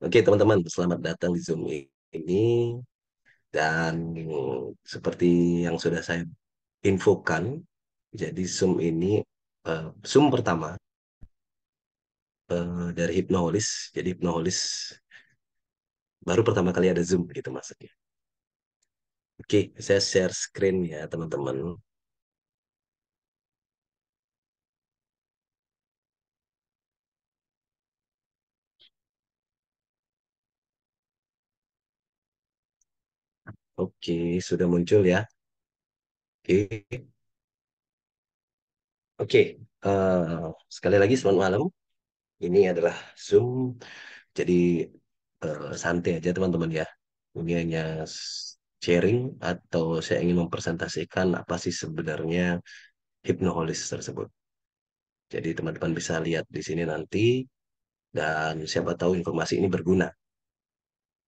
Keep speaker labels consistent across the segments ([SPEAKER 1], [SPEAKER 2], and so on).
[SPEAKER 1] Oke, teman-teman, selamat datang di Zoom ini. Dan seperti yang sudah saya infokan, jadi Zoom ini Zoom pertama dari Hipnoholis. Jadi Hipnoholis baru pertama kali ada Zoom gitu maksudnya. Oke, saya share screen ya, teman-teman. Oke, sudah muncul ya. Oke, oke. Sekali lagi selamat malam. Ini adalah Zoom. Jadi santai aja teman-teman ya. Ini hanya sharing atau saya ingin mempresentasikan apa sih sebenarnya hipnoholis tersebut. Jadi teman-teman bisa lihat di sini nanti dan siapa tahu informasi ini berguna.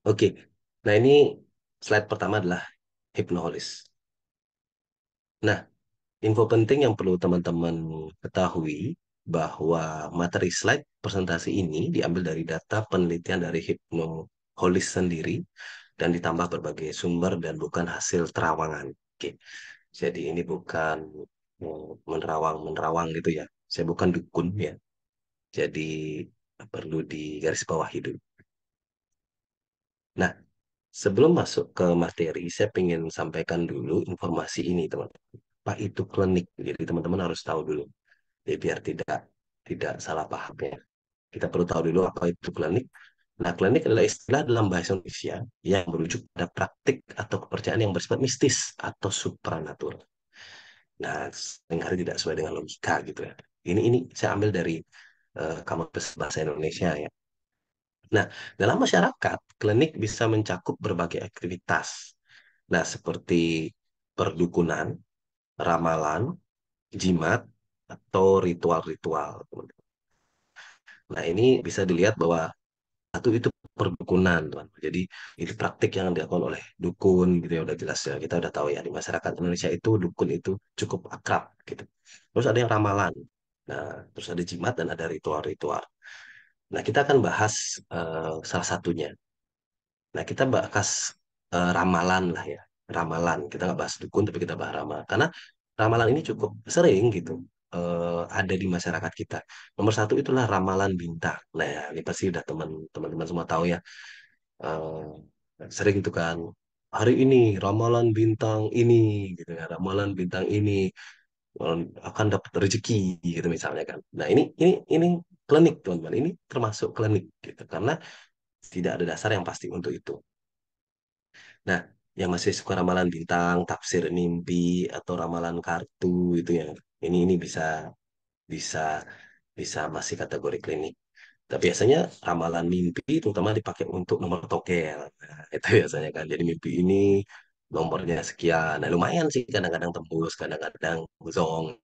[SPEAKER 1] Oke, nah ini slide pertama adalah hipnoholis. Nah, info penting yang perlu teman-teman ketahui bahwa materi slide presentasi ini diambil dari data penelitian dari hipnoholis sendiri dan ditambah berbagai sumber dan bukan hasil terawangan. Oke. Jadi ini bukan menerawang-menerawang gitu ya. Saya bukan dukun ya. Jadi perlu digarisbawahi dulu. Nah, sebelum masuk ke materi, saya ingin sampaikan dulu informasi ini, teman-teman. Apa itu klinik? Jadi teman-teman harus tahu dulu. Jadi biar tidak salah paham ya. Kita perlu tahu dulu apa itu klinik. Nah, klinik adalah istilah dalam bahasa Indonesia yang merujuk pada praktik atau kepercayaan yang bersifat mistis atau supranatural. Nah, seringkali tidak sesuai dengan logika gitu ya. Ini saya ambil dari Kamus Bahasa Indonesia ya. Nah, dalam masyarakat, klinik bisa mencakup berbagai aktivitas. Nah, seperti perdukunan, ramalan, jimat, atau ritual-ritual. Nah, ini bisa dilihat bahwa satu itu perdukunan, teman. Jadi itu praktik yang dilakukan oleh dukun gitu ya udah jelas ya. Kita udah tahu ya di masyarakat Indonesia itu dukun itu cukup akrab gitu. Terus ada yang ramalan. Nah, terus ada jimat dan ada ritual-ritual. Nah, kita akan bahas salah satunya. Nah, kita bahas ramalan lah ya. Ramalan. Kita nggak bahas dukun, tapi kita bahas ramalan. Karena ramalan ini cukup sering gitu ada di masyarakat kita. Nomor satu itulah ramalan bintang. Nah, ini pasti udah teman-teman semua tahu ya. Sering itu kan. Hari ini ramalan bintang ini, gitu ya. Ramalan bintang ini akan dapat rezeki, gitu misalnya kan. Nah, ini klinik, teman-teman. Ini termasuk klinik, gitu. Karena tidak ada dasar yang pasti untuk itu. Nah, yang masih suka ramalan bintang, tafsir mimpi, atau ramalan kartu itu ya. Ini bisa bisa bisa masih kategori klinik. Tapi biasanya ramalan mimpi terutama dipakai untuk nomor tokel. Nah, itu biasanya kan. Jadi mimpi ini nomornya sekian. Nah, lumayan sih kadang-kadang tembus, kadang-kadang zong.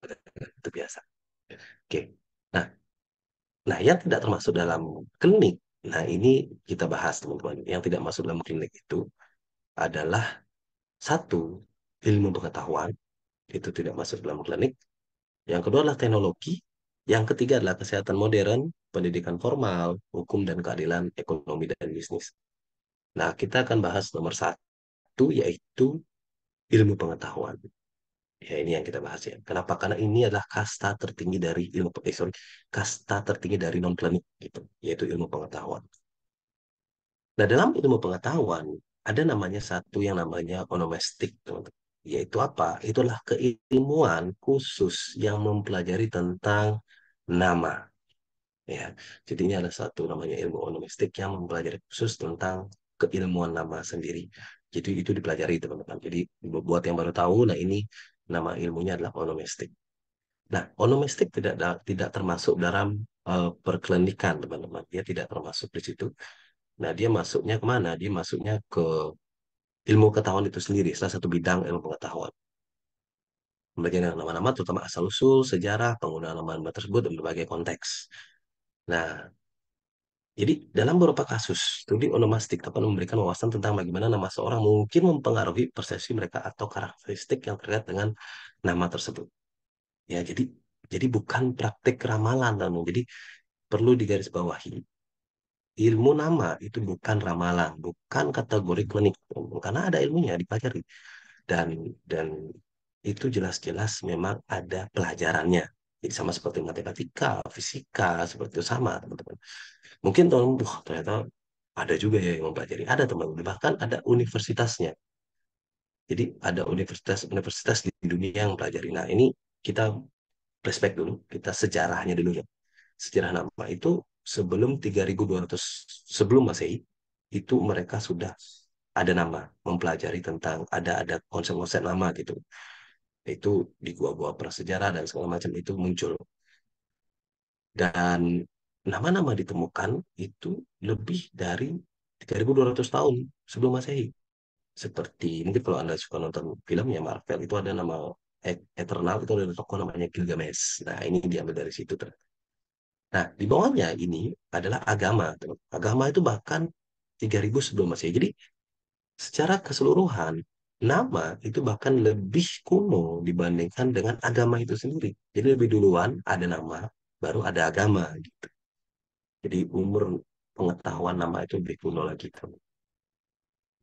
[SPEAKER 1] Itu biasa. Oke. Nah, nah yang tidak termasuk dalam klinik. Nah, ini kita bahas teman-teman. Yang tidak masuk dalam klinik itu adalah satu, ilmu pengetahuan, itu tidak masuk dalam klinik. Yang kedua adalah teknologi. Yang ketiga adalah kesehatan modern, pendidikan formal, hukum dan keadilan, ekonomi dan bisnis. Nah, kita akan bahas nomor satu, yaitu ilmu pengetahuan. Ya, ini yang kita bahas ya. Kenapa? Karena ini adalah kasta tertinggi dari kasta tertinggi dari non-klinik, gitu, yaitu ilmu pengetahuan. Nah, dalam ilmu pengetahuan, ada namanya satu yang namanya onomastik, teman-teman. Yaitu apa? Itulah keilmuan khusus yang mempelajari tentang nama. Ya, jadi ini ada satu namanya ilmu onomastik yang mempelajari khusus tentang keilmuan nama sendiri. Jadi itu dipelajari teman-teman. Jadi buat yang baru tahu, nah ini nama ilmunya adalah onomastik. Nah, onomastik tidak termasuk dalam perklinikan teman-teman. Dia tidak termasuk di situ. Nah, dia masuknya kemana? Dia masuknya ke ilmu pengetahuan itu sendiri, salah satu bidang ilmu pengetahuan. Pembelajaran nama-nama terutama asal-usul, sejarah, penggunaan nama-nama tersebut dalam berbagai konteks. Nah, jadi dalam beberapa kasus, studi onomastik dapat memberikan wawasan tentang bagaimana nama seorang mungkin mempengaruhi persepsi mereka atau karakteristik yang terkait dengan nama tersebut. Ya, jadi bukan praktik ramalan, namun jadi perlu digarisbawahi. ilmu nama itu bukan ramalan, bukan kategori klinik, karena ada ilmunya dipelajari dan dan itu jelas-jelas memang ada pelajarannya. Jadi sama seperti matematika, fisika, seperti itu sama teman-teman. Mungkin teman, wah ternyata ada juga ya yang mempelajari. Ada teman, bahkan ada universitasnya. Jadi ada universitas-universitas di dunia yang mempelajari. Nah ini kita flashback dulu, kita sejarahnya dulu ya. Sejarah nama itu sebelum 3200 sebelum Masehi, itu mereka sudah ada nama, mempelajari tentang ada konsep-konsep nama gitu. Itu di gua-gua prasejarah dan segala macam itu muncul. Dan nama-nama ditemukan itu lebih dari 3200 tahun sebelum Masehi. Seperti mungkin kalau Anda suka nonton filmnya Marvel itu ada nama Eternal, itu ada tokoh namanya Gilgamesh. Nah, ini diambil dari situ. Nah, di bawahnya ini adalah agama. Agama itu bahkan 3000 sebelum Masehi. Jadi, secara keseluruhan, nama itu bahkan lebih kuno dibandingkan dengan agama itu sendiri. Jadi, lebih duluan ada nama, baru ada agama. Gitu. Jadi, umur pengetahuan nama itu lebih kuno lagi.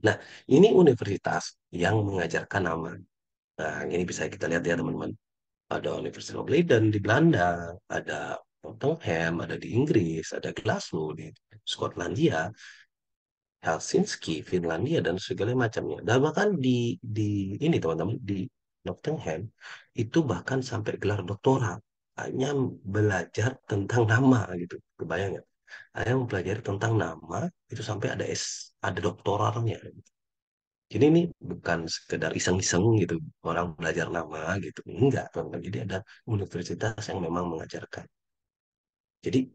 [SPEAKER 1] Nah, ini universitas yang mengajarkan nama. Nah, ini bisa kita lihat ya, teman-teman. Ada University of Leiden di Belanda, ada Nottingham, ada di Inggris, ada Glasgow di Skotlandia, Helsinki, Finlandia, dan segala macamnya. Dan bahkan di ini teman-teman di Nottingham itu bahkan sampai gelar doktoral hanya belajar tentang nama gitu. Kebayang ya? Hanya mempelajari tentang nama itu sampai ada doktoralnya. Jadi ini bukan sekedar iseng-iseng gitu orang belajar nama gitu. Enggak, teman-teman. Jadi ada universitas yang memang mengajarkan. Jadi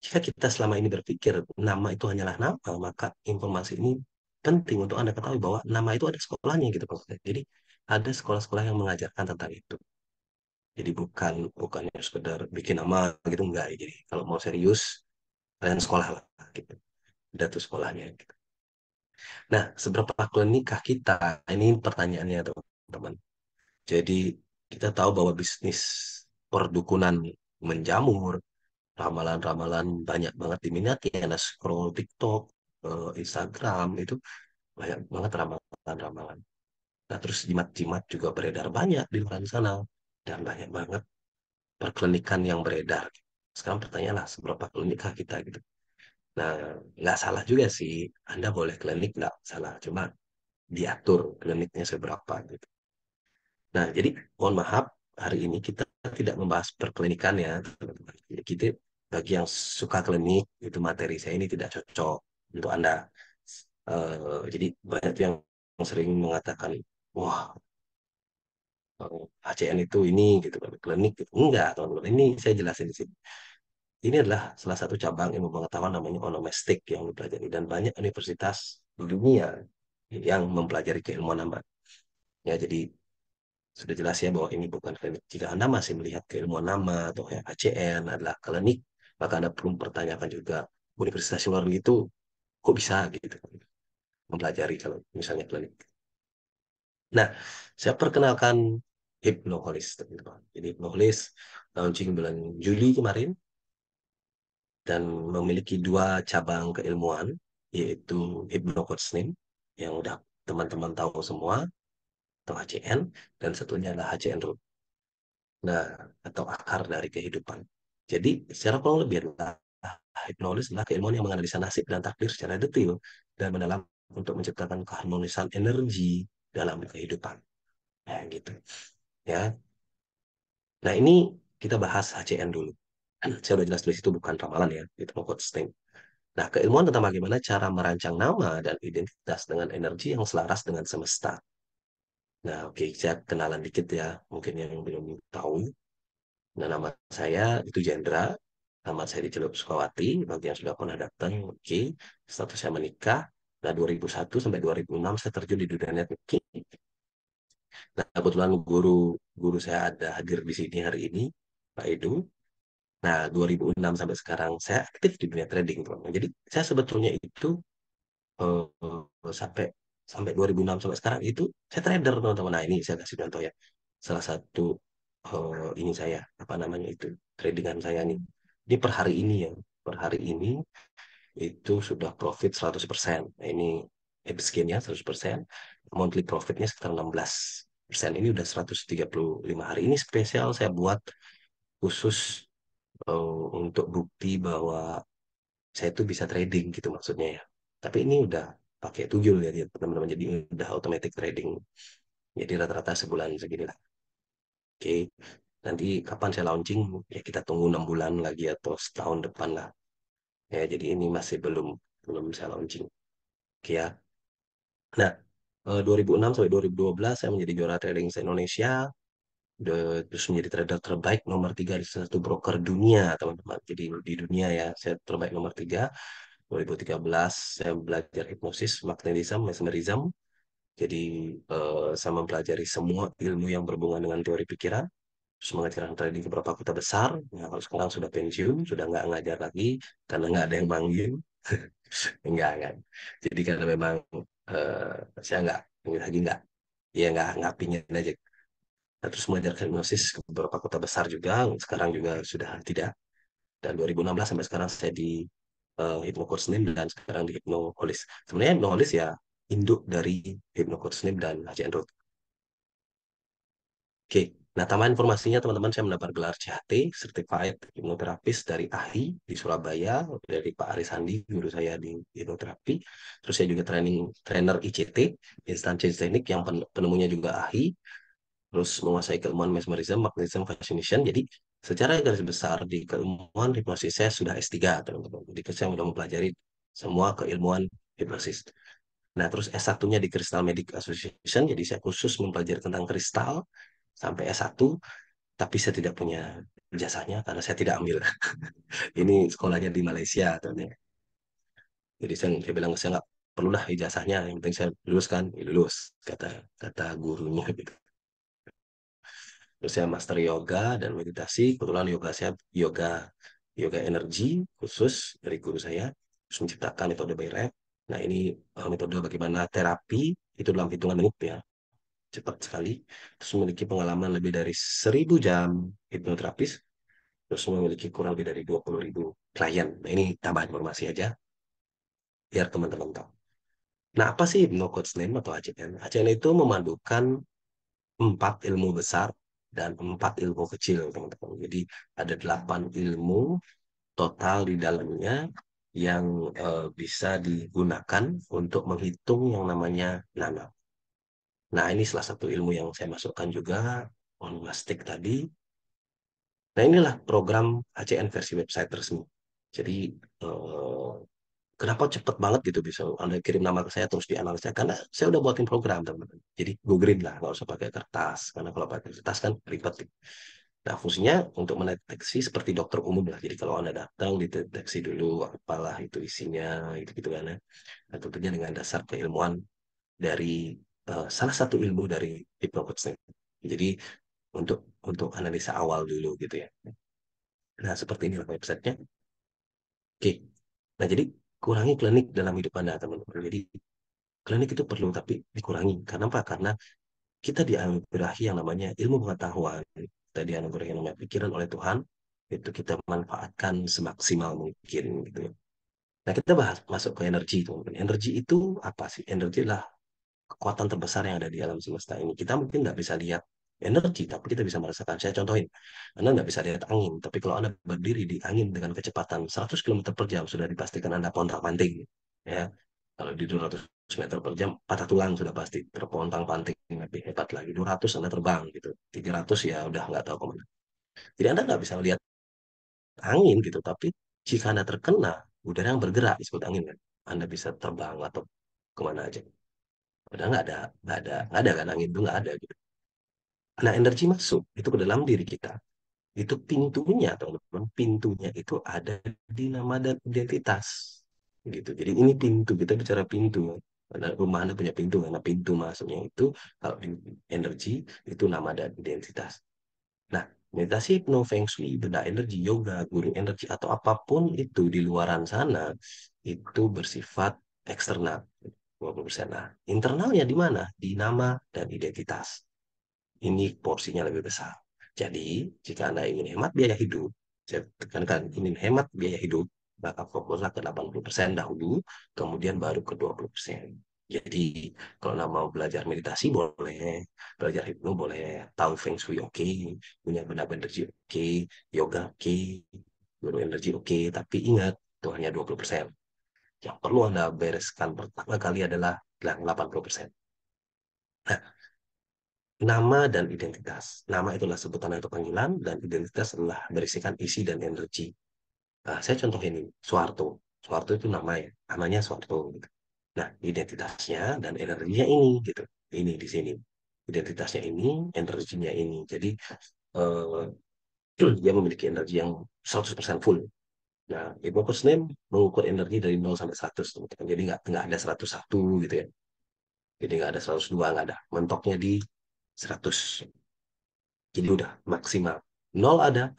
[SPEAKER 1] jika kita selama ini berpikir nama itu hanyalah nama, maka informasi ini penting untuk Anda ketahui bahwa nama itu ada sekolahnya gitu, Pak. Jadi ada sekolah-sekolah yang mengajarkan tentang itu. Jadi bukannya sekedar bikin nama gitu enggak. Jadi kalau mau serius kalian sekolah lah gitu. Ada tuh sekolahnya gitu. Nah, seberapa klinikah kita? Ini pertanyaannya teman-teman. Jadi kita tahu bahwa bisnis perdukunan menjamur, ramalan-ramalan banyak banget diminati. Ada scroll TikTok, Instagram, itu banyak banget ramalan-ramalan. Nah, terus jimat-jimat juga beredar banyak di luar sana. Dan banyak banget perklinikan yang beredar. Sekarang pertanyaanlah, seberapa klinikah kita gitu. Nah, nggak salah juga sih. Anda boleh klinik, nggak salah. Cuma diatur kliniknya seberapa gitu. Nah, jadi mohon maaf, hari ini kita tidak membahas perklinikan ya, teman-teman. Jadi kita bagi yang suka klinik, itu materi saya ini tidak cocok untuk Anda. Jadi banyak yang sering mengatakan, wah, HCN itu ini gitu kan, klinik gitu. Enggak, teman-teman. Ini saya jelasin di sini. Ini adalah salah satu cabang ilmu pengetahuan namanya onomestik yang dipelajari dan banyak universitas di dunia yang mempelajari keilmuan nama. Ya, jadi sudah jelas ya bahwa ini bukan klinik. Jika Anda masih melihat keilmuan nama atau yang ACN adalah klinik, maka Anda perlu mempertanyakan juga universitas luar itu kok bisa gitu mempelajari kalau misalnya klinik. Nah, saya perkenalkan Hypnoholis, teman-teman. Jadi Hypnoholis launching bulan Juli kemarin dan memiliki dua cabang keilmuan, yaitu Hypnocoaching yang udah teman-teman tahu semua, atau HCN, dan satunya adalah HCN Root. Nah, atau akar dari kehidupan. Jadi, secara kurang lebih adalah hipnosis adalah keilmuan yang menganalisa nasib dan takdir secara detail dan mendalam untuk menciptakan keharmonisan energi dalam kehidupan. Nah, gitu. Ya. Nah, ini kita bahas HCN dulu. Saya udah jelas tulis itu bukan ramalan ya, itu mau sting. Nah, keilmuan tentang bagaimana cara merancang nama dan identitas dengan energi yang selaras dengan semesta. Nah, oke, saya kenalan dikit ya, mungkin yang belum tahu. Nah, nama saya itu Jendra. Nama saya di Celup Sukawati. Bagi yang sudah pernah datang, oke. Status saya menikah. Nah, 2001 sampai 2006 saya terjun di dunia networking. Nah, kebetulan guru saya ada hadir di sini hari ini, Pak Edu. Nah, 2006 sampai sekarang saya aktif di dunia trading, teman-teman. Jadi, saya sebetulnya itu sampai sampai 2006 sampai sekarang itu saya trader, teman-teman. Nah, ini saya kasih contoh ya. Salah satu ini saya, apa namanya itu, tradingan saya nih. Ini per hari ini ya. per hari ini itu sudah profit 100%. Nah, ini habis gain-nya 100%, monthly profitnya sekitar 16%. Ini udah 135 hari. Ini spesial saya buat khusus untuk bukti bahwa saya itu bisa trading gitu maksudnya ya. Tapi ini udah pakai tuyul ya teman-teman. Jadi udah automatic trading. Jadi rata-rata sebulan segini lah. Oke. Nanti kapan saya launching? Ya kita tunggu 6 bulan lagi atau setahun depan lah. Ya jadi ini masih belum belum saya launching. Oke ya. Nah, 2006 sampai 2012 saya menjadi juara trading se-Indonesia, terus menjadi trader terbaik nomor 3 di satu broker dunia, teman-teman. Jadi di dunia ya, saya terbaik nomor 3. 2013 saya belajar hipnosis, magnetism, mesmerism. Jadi saya mempelajari semua ilmu yang berhubungan dengan teori pikiran, terus mengajarkan trading ke beberapa kota besar. Nah, kalau sekarang sudah pensiun, sudah nggak ngajar lagi karena nggak ada yang manggil. Enggak. Jadi karena memang eh, saya nggak lagi nggak pingin aja. Nah, terus mengajarkan hipnosis ke beberapa kota besar juga. Sekarang juga sudah tidak. Dan 2016 sampai sekarang saya di Hypno Coach Slim dan sekarang di Hypnoholis. Sebenarnya Hypnoholis ya induk dari Hypno Coach Slim dan HCN Road. Oke, nah tambahan informasinya teman-teman saya mendapat gelar CHT, Certified Hipnoterapis dari AHI di Surabaya, dari Pak Aris Handi, guru saya di hipnoterapi. Terus saya juga trainer ICT, Instant Change Technique yang penemunya juga AHI. Terus menguasai keilmuan mesmerism, magnetism, fascination. Jadi secara garis besar di keilmuan hipnosis saya sudah S3, teman-teman. Jadi saya sudah mempelajari semua keilmuan hipnosis. Nah, terus S1-nya di Crystal Medic Association, jadi saya khusus mempelajari tentang kristal sampai S1, tapi saya tidak punya ijazahnya karena saya tidak ambil. Ini sekolahnya di Malaysia, teman. Jadi saya bilang saya nggak perlulah ijazahnya, yang penting saya lulus kan, ya lulus, kata kata gurunya gitu. Terus saya master yoga dan meditasi. Kebetulan yoga saya yoga yoga energi khusus dari guru saya. Terus menciptakan metode by Rep. Nah ini metode bagaimana terapi itu dalam hitungan menit ya, cepat sekali. Terus memiliki pengalaman lebih dari 1.000 jam hipnoterapis. Terus memiliki kurang lebih dari 20.000 klien. Nah ini tambah informasi aja biar teman-teman tahu. Nah apa sih Hypno Coach Name atau ACN? ACN itu memadukan 4 ilmu besar dan 4 ilmu kecil, teman-teman. Jadi ada 8 ilmu total di dalamnya yang bisa digunakan untuk menghitung yang namanya nana. Nah, ini salah satu ilmu yang saya masukkan juga, onomastik tadi. Nah, inilah program ACN versi website resmi. Jadi, eh, kenapa cepat banget gitu bisa Anda kirim nama ke saya terus dianalisa? Karena saya udah buatin program, teman-teman. Jadi, go green lah, nggak usah pakai kertas. Karena kalau pakai kertas kan ribet. Nah, fungsinya untuk mendeteksi seperti dokter umum lah. Jadi kalau Anda datang, dideteksi dulu apalah itu isinya, gitu-gitu kan ya. Nah, tentunya dengan dasar keilmuan dari salah satu ilmu dari hypnocoaching. Jadi untuk analisa awal dulu gitu ya. Nah, seperti inilah websitenya. Oke. Nah, jadi kurangi klinik dalam hidup Anda, teman-teman. Jadi klinik itu perlu tapi dikurangi. Karena apa? Karena kita dianugerahi yang namanya ilmu pengetahuan. Kita dianugerahi yang namanya pikiran oleh Tuhan. Itu kita manfaatkan semaksimal mungkin gitu ya. Nah, kita bahas masuk ke energi, teman-teman. Energi itu apa sih? Energi adalah kekuatan terbesar yang ada di alam semesta ini. Kita mungkin nggak bisa lihat energi, tapi kita bisa merasakan. Saya contohin, Anda nggak bisa lihat angin, tapi kalau Anda berdiri di angin dengan kecepatan 100 km per jam, sudah dipastikan Anda pontang-panting. Ya, kalau di 200 meter per jam, patah tulang sudah pasti, terpontang-panting, lebih hebat lagi. 200 Anda terbang, gitu. 300 ya udah nggak tahu kemana. Jadi Anda nggak bisa melihat angin, gitu, tapi jika Anda terkena udara yang bergerak, disebut angin kan, Anda bisa terbang atau kemana aja. Padahal nggak ada kan angin itu nggak ada gitu. Nah energi masuk itu ke dalam diri kita. Itu pintunya teman-teman. Pintunya itu ada di nama dan identitas gitu. Jadi ini pintu kita bicara pintu. Karena rumah Anda punya pintu karena pintu masuknya itu kalau energi itu nama dan identitas. Nah meditasi, no feng shui, benda energi, yoga, guru energi atau apapun itu di luaran sana itu bersifat eksternal. 20%. Nah, internalnya di mana? Di nama dan identitas. Ini porsinya lebih besar. Jadi, jika Anda ingin hemat biaya hidup, saya tekankan ingin hemat biaya hidup, maka fokuslah ke 80% dahulu, kemudian baru ke 20%. Jadi kalau nak mau belajar meditasi boleh, belajar hipno boleh, tahu feng shui oke, punya benda energi oke, yoga oke, guru energi oke, tapi ingat itu hanya 20%. Yang perlu Anda bereskan pertama kali adalah yang 80%. Nah, nama dan identitas. Nama itulah sebutan atau panggilan, dan identitas adalah berisikan isi dan energi. Nah, saya contohin ini, Soeharto. Soeharto itu namanya, namanya Soeharto. Gitu. Nah, identitasnya dan energinya ini, gitu. Ini di sini. Identitasnya ini, energinya ini. Jadi, eh, dia memiliki energi yang 100% full. Nah, Ibu Kusnem mengukur energi dari 0 sampai 100. Teman-teman. Jadi, nggak ada 101 gitu ya. Jadi, nggak ada 102, nggak ada. Mentoknya di 100. Jadi, udah maksimal. Nol ada.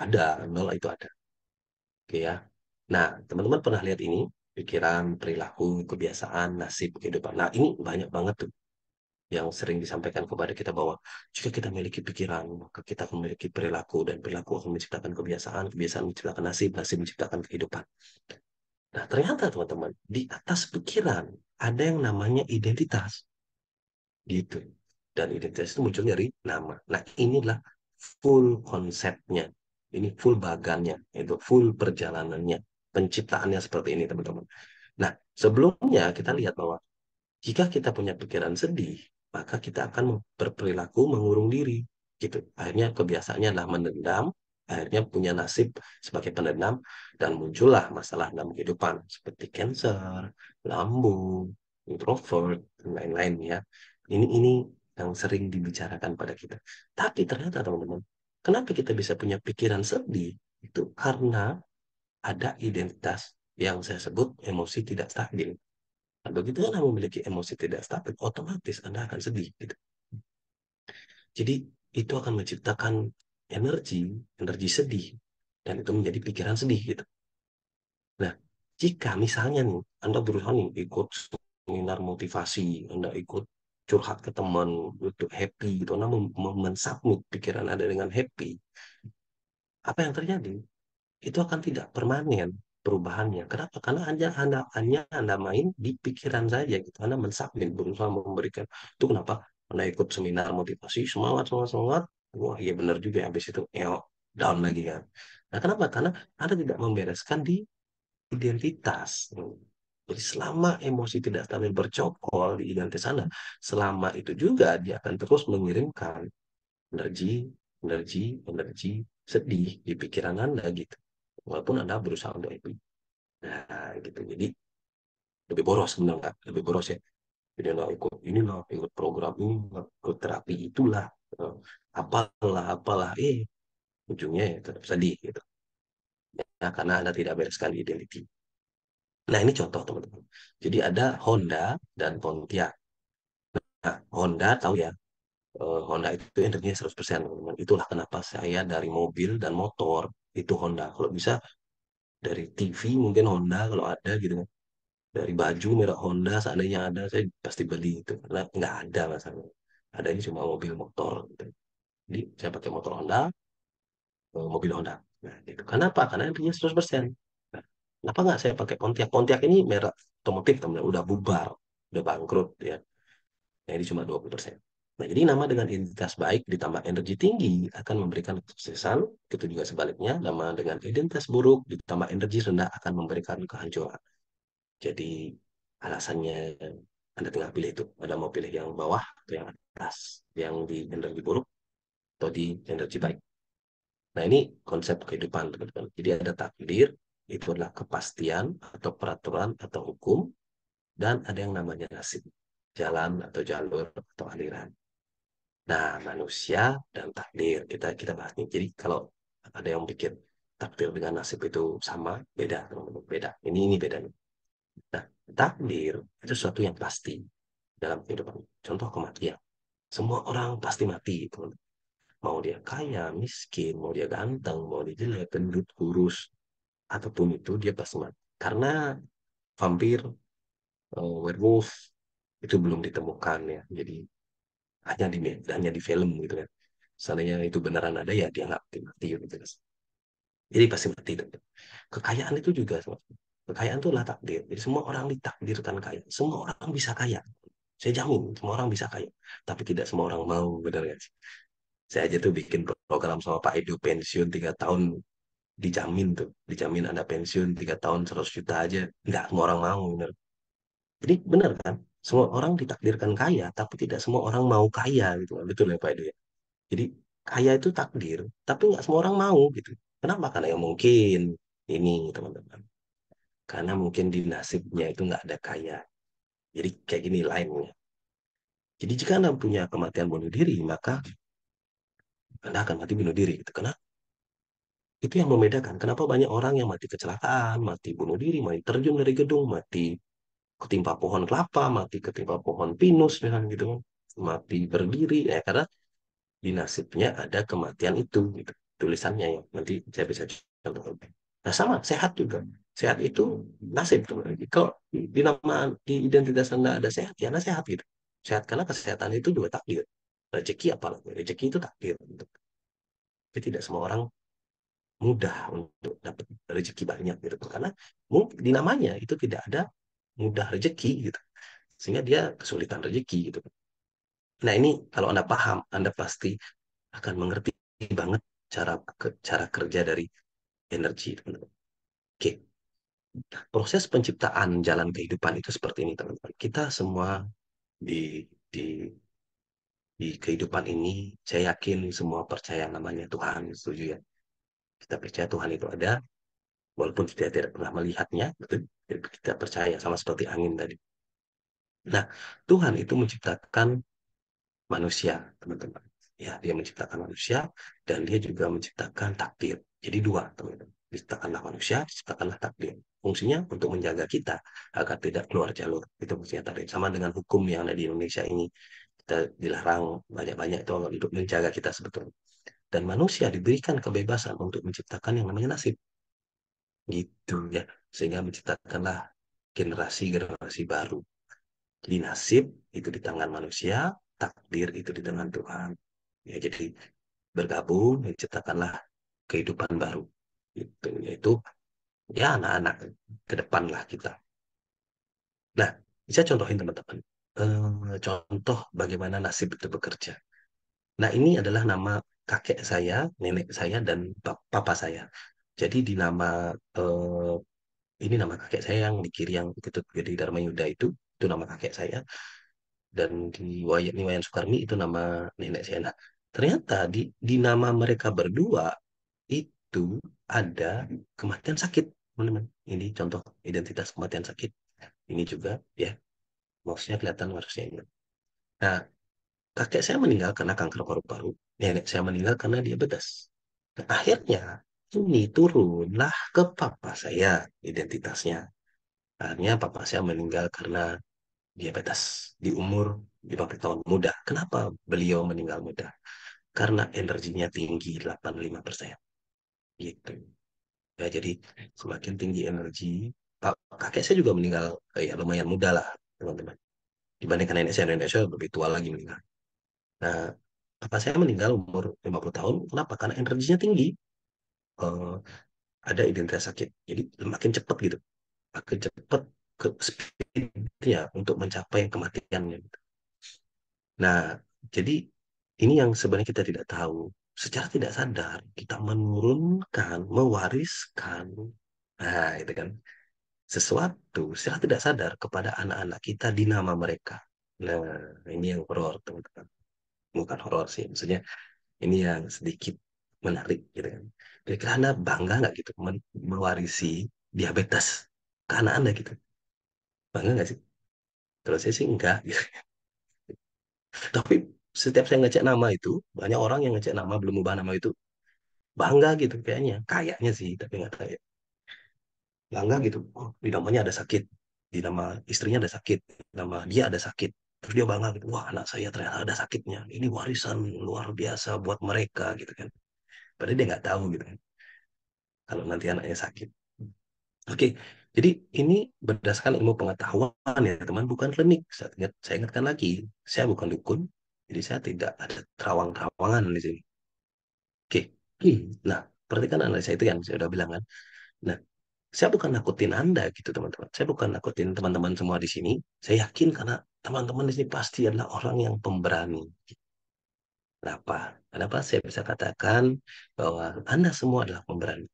[SPEAKER 1] Nol itu ada. Oke ya. Nah, teman-teman pernah lihat ini, pikiran, perilaku, kebiasaan, nasib, kehidupan. Nah, ini banyak banget tuh yang sering disampaikan kepada kita bahwa jika kita memiliki pikiran, maka kita akan memiliki perilaku, dan perilaku akan menciptakan kebiasaan, kebiasaan menciptakan nasib, nasib menciptakan kehidupan. Nah, ternyata teman-teman, di atas pikiran ada yang namanya identitas, gitu. Dan identitas itu muncul dari nama. Nah, inilah full konsepnya. Ini full bagannya, itu full perjalanannya. Penciptaannya seperti ini, teman-teman. Nah, sebelumnya kita lihat bahwa jika kita punya pikiran sedih, maka kita akan berperilaku mengurung diri. Gitu. Akhirnya kebiasaannya adalah mendendam, akhirnya punya nasib sebagai pendendam, dan muncullah masalah dalam kehidupan seperti cancer, lambung, introvert, dan lain-lain ya. Ini yang sering dibicarakan pada kita. Tapi ternyata teman-teman, kenapa kita bisa punya pikiran sedih? Itu karena ada identitas yang saya sebut emosi tidak stabil. Nah, begitu Anda memiliki emosi tidak stabil, otomatis Anda akan sedih. Gitu. Jadi itu akan menciptakan energi, energi sedih, dan itu menjadi pikiran sedih. Gitu. Nah, jika misalnya nih Anda berusaha nih ikut seminar motivasi, Anda ikut curhat ke teman untuk happy, gitu, Anda mensubmit pikiran Anda dengan happy, apa yang terjadi? Itu akan tidak permanen perubahannya. Kenapa? Karena hanya Anda main di pikiran saja gitu. Anda mensubmit, berusaha memberikan. Itu kenapa Anda ikut seminar motivasi, semangat, semangat, semangat. Wah, iya benar juga. Habis itu, down lagi kan. Nah, kenapa? Karena Anda tidak membereskan di identitas. Jadi selama emosi tidak stabil bercokol di identitas Anda, selama itu juga dia akan terus mengirimkan energi, energi sedih di pikiran Anda gitu. Walaupun Anda berusaha untuk happy. Nah, gitu. Jadi lebih boros sebenarnya, lebih boros ya. Jadi Anda ikut inilah, ikut program ini, ikut terapi itulah, eh, apalah, ujungnya ya tetap sedih gitu. Nah, karena Anda tidak bereskan identity. Nah, ini contoh teman-teman. Jadi ada Honda dan Pontiac. Nah, Honda tahu ya, Honda itu energinya 100%, teman-teman. Itulah kenapa saya dari mobil dan motor itu Honda. Kalau bisa dari TV mungkin Honda kalau ada gitu kan. Dari baju merek Honda seandainya ada saya pasti beli itu karena nggak ada masalah. Ada ini cuma mobil motor gitu. Jadi saya pakai motor Honda, mobil Honda. Nah, itu. Kenapa? Karena energinya 100%. Nah, kenapa nggak saya pakai Pontiac? Pontiac ini merek otomotif teman, udah bubar, udah bangkrut ya. Nah, ini cuma 20%. Nah, jadi nama dengan identitas baik ditambah energi tinggi akan memberikan kesuksesan. Itu juga sebaliknya, nama dengan identitas buruk ditambah energi rendah akan memberikan kehancuran. Jadi alasannya Anda tinggal pilih itu. Anda mau pilih yang bawah atau yang atas, yang di energi buruk atau di energi baik. Nah, ini konsep kehidupan, teman-teman. Jadi ada takdir, itu adalah kepastian atau peraturan atau hukum, dan ada yang namanya nasib, jalan atau jalur atau aliran. Nah, manusia dan takdir kita kita bahas nih. Jadi kalau ada yang pikir takdir dengan nasib itu sama, beda, teman-teman. Beda. Ini beda. Nah, takdir itu sesuatu yang pasti dalam kehidupan. Contoh kematian. Semua orang pasti mati, teman. Mau dia kaya, miskin, mau dia ganteng, mau dia jelek, gendut, kurus, apapun itu dia pasti mati. Karena vampir, werewolf itu belum ditemukan ya. Jadi hanya di film gitu kan. Seandainya itu beneran ada ya dia nggak mati mati gitu. Jadi pasti mati. Teman. Kekayaan itu juga sama. Kekayaan itu adalah takdir. Jadi semua orang ditakdirkan kaya. Semua orang bisa kaya. Saya jamin semua orang bisa kaya. Tapi tidak semua orang mau, benar nggak sih? Saya aja tuh bikin program sama Pak Edu pensiun 3 tahun, dijamin tuh. Dijamin Anda pensiun 3 tahun 100 juta aja. Nggak semua orang mau, benar. Jadi benar kan? Semua orang ditakdirkan kaya, tapi tidak semua orang mau kaya gitu kan. Betul ya Pak Edu ya? Jadi kaya itu takdir, tapi nggak semua orang mau gitu. Kenapa? Karena yang mungkin ini teman-teman. Karena mungkin di nasibnya itu nggak ada kaya. Jadi kayak gini lainnya. Jadi jika Anda punya kematian bunuh diri, maka Anda akan mati bunuh diri. Gitu. Karena itu yang membedakan. Kenapa banyak orang yang mati kecelakaan, mati bunuh diri, mati terjun dari gedung, mati ketimpa pohon kelapa, mati ketimpa pohon pinus, misalnya gitu kan. Mati berdiri, ya karena di nasibnya ada kematian itu, gitu. Tulisannya ya. Nanti saya bisa contoh. Nah sama, sehat juga. Sehat itu nasib. Tuh. Kalau di nama, di identitas Anda ada sehat, ya Anda sehat gitu. Sehat karena kesehatan itu juga takdir. Rezeki apalagi. Rezeki itu takdir. Gitu. Jadi tidak semua orang mudah untuk dapat rezeki banyak gitu. Karena mungkin di namanya itu tidak ada mudah rezeki gitu. Sehingga dia kesulitan rezeki gitu. Nah ini kalau Anda paham, Anda pasti akan mengerti banget cara kerja dari energi, teman-teman. Oke, proses penciptaan jalan kehidupan itu seperti ini, teman-teman. Kita semua di di kehidupan ini, saya yakin semua percaya namanya Tuhan, setuju ya? Kita percaya Tuhan itu ada, walaupun kita tidak pernah melihatnya, betul? Kita percaya sama seperti angin tadi. Nah, Tuhan itu menciptakan manusia, teman-teman. Ya, dia menciptakan manusia dan dia juga menciptakan takdir. Jadi dua, teman-teman. Diciptakanlah manusia, diciptakanlah takdir. Fungsinya untuk menjaga kita agar tidak keluar jalur. Itu fungsinya tadi. Sama dengan hukum yang ada di Indonesia ini. Kita dilarang banyak-banyak itu untuk menjaga kita sebetulnya. Dan manusia diberikan kebebasan untuk menciptakan yang namanya nasib. Gitu ya. Sehingga menciptakanlah generasi-generasi baru. Jadi nasib itu di tangan manusia, takdir itu di tangan Tuhan. Ya, jadi bergabung menciptakanlah kehidupan baru. Itu yaitu ya anak-anak ke depan lah kita. Nah, bisa contohin teman-teman. Contoh bagaimana nasib itu bekerja. Nah, ini adalah nama kakek saya, nenek saya, dan papa saya. Jadi di nama eh, ini nama kakek saya yang di kiri yang ikut jadi Dharma Yuda itu nama kakek saya. Dan di Wayan Sukarmi itu nama nenek saya. Nah, ternyata di nama mereka berdua itu ada kematian sakit, teman-teman. Ini contoh identitas kematian sakit. Ini juga, ya, maksudnya kelihatan harusnya ini. Nah, kakek saya meninggal karena kanker paru-paru. Nenek saya meninggal karena diabetes. Nah, akhirnya ini turunlah ke papa saya identitasnya. Akhirnya papa saya meninggal karena diabetes di umur 50 tahun muda. Kenapa beliau meninggal muda? Karena energinya tinggi 85%. Gitu. Ya, jadi semakin tinggi energi, kakek saya juga meninggal ya lumayan muda lah, teman-teman. Dibandingkan nenek saya lebih tua lagi meninggal. Nah, papa saya meninggal umur 50 tahun. Kenapa? Karena energinya tinggi. Eh, ada identitas sakit. Jadi makin cepat gitu. Makin cepat ke speednya untuk mencapai kematiannya. Gitu. Nah, jadi ini yang sebenarnya kita tidak tahu. Secara tidak sadar, kita menurunkan, mewariskan, nah itu kan, sesuatu secara tidak sadar kepada anak-anak kita di nama mereka. Nah, ini yang horor, teman-teman. Bukan horor sih, maksudnya ini yang sedikit menarik, gitu kan. Kira-kira Anda bangga nggak gitu mewarisi diabetes ke anak Anda gitu? Bangga nggak sih? Kalau saya sih enggak. Tapi setiap saya ngecek nama itu, banyak orang yang ngecek nama belum ubah nama itu bangga gitu kayaknya. Kayaknya sih, tapi nggak tahu ya. Bangga gitu. Oh, di namanya ada sakit. Di nama istrinya ada sakit. Di nama dia ada sakit. Terus dia bangga gitu. Wah, anak saya ternyata ada sakitnya. Ini warisan luar biasa buat mereka gitu kan. Padahal dia nggak tahu gitu kan. Kalau nanti anaknya sakit. Oke, jadi ini berdasarkan ilmu pengetahuan ya teman, bukan klinik. Saya ingatkan lagi, saya bukan dukun, jadi saya tidak ada terawang-terawangan di sini. Oke, nah perhatikan analisa itu yang saya udah bilang kan. Nah, Saya bukan nakutin Anda gitu teman-teman. Saya bukan nakutin teman-teman semua di sini. Saya yakin karena teman-teman di sini pasti adalah orang yang pemberani. Kenapa? Kenapa saya bisa katakan bahwa Anda semua adalah pemberani?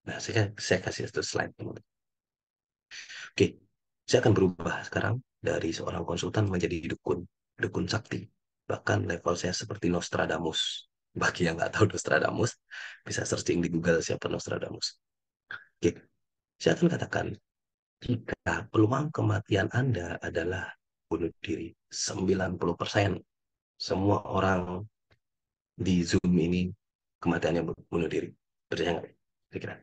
[SPEAKER 1] Nah, saya kasih satu slide teman-teman. Oke, saya akan berubah sekarang dari seorang konsultan menjadi dukun, dukun sakti. Bahkan level saya seperti Nostradamus. Bagi yang nggak tahu Nostradamus, bisa searching di Google siapa Nostradamus. Oke, saya akan katakan, jika peluang kematian Anda adalah bunuh diri, 90% semua orang di Zoom ini kematiannya bunuh diri. Percaya nggak? Kira-kira.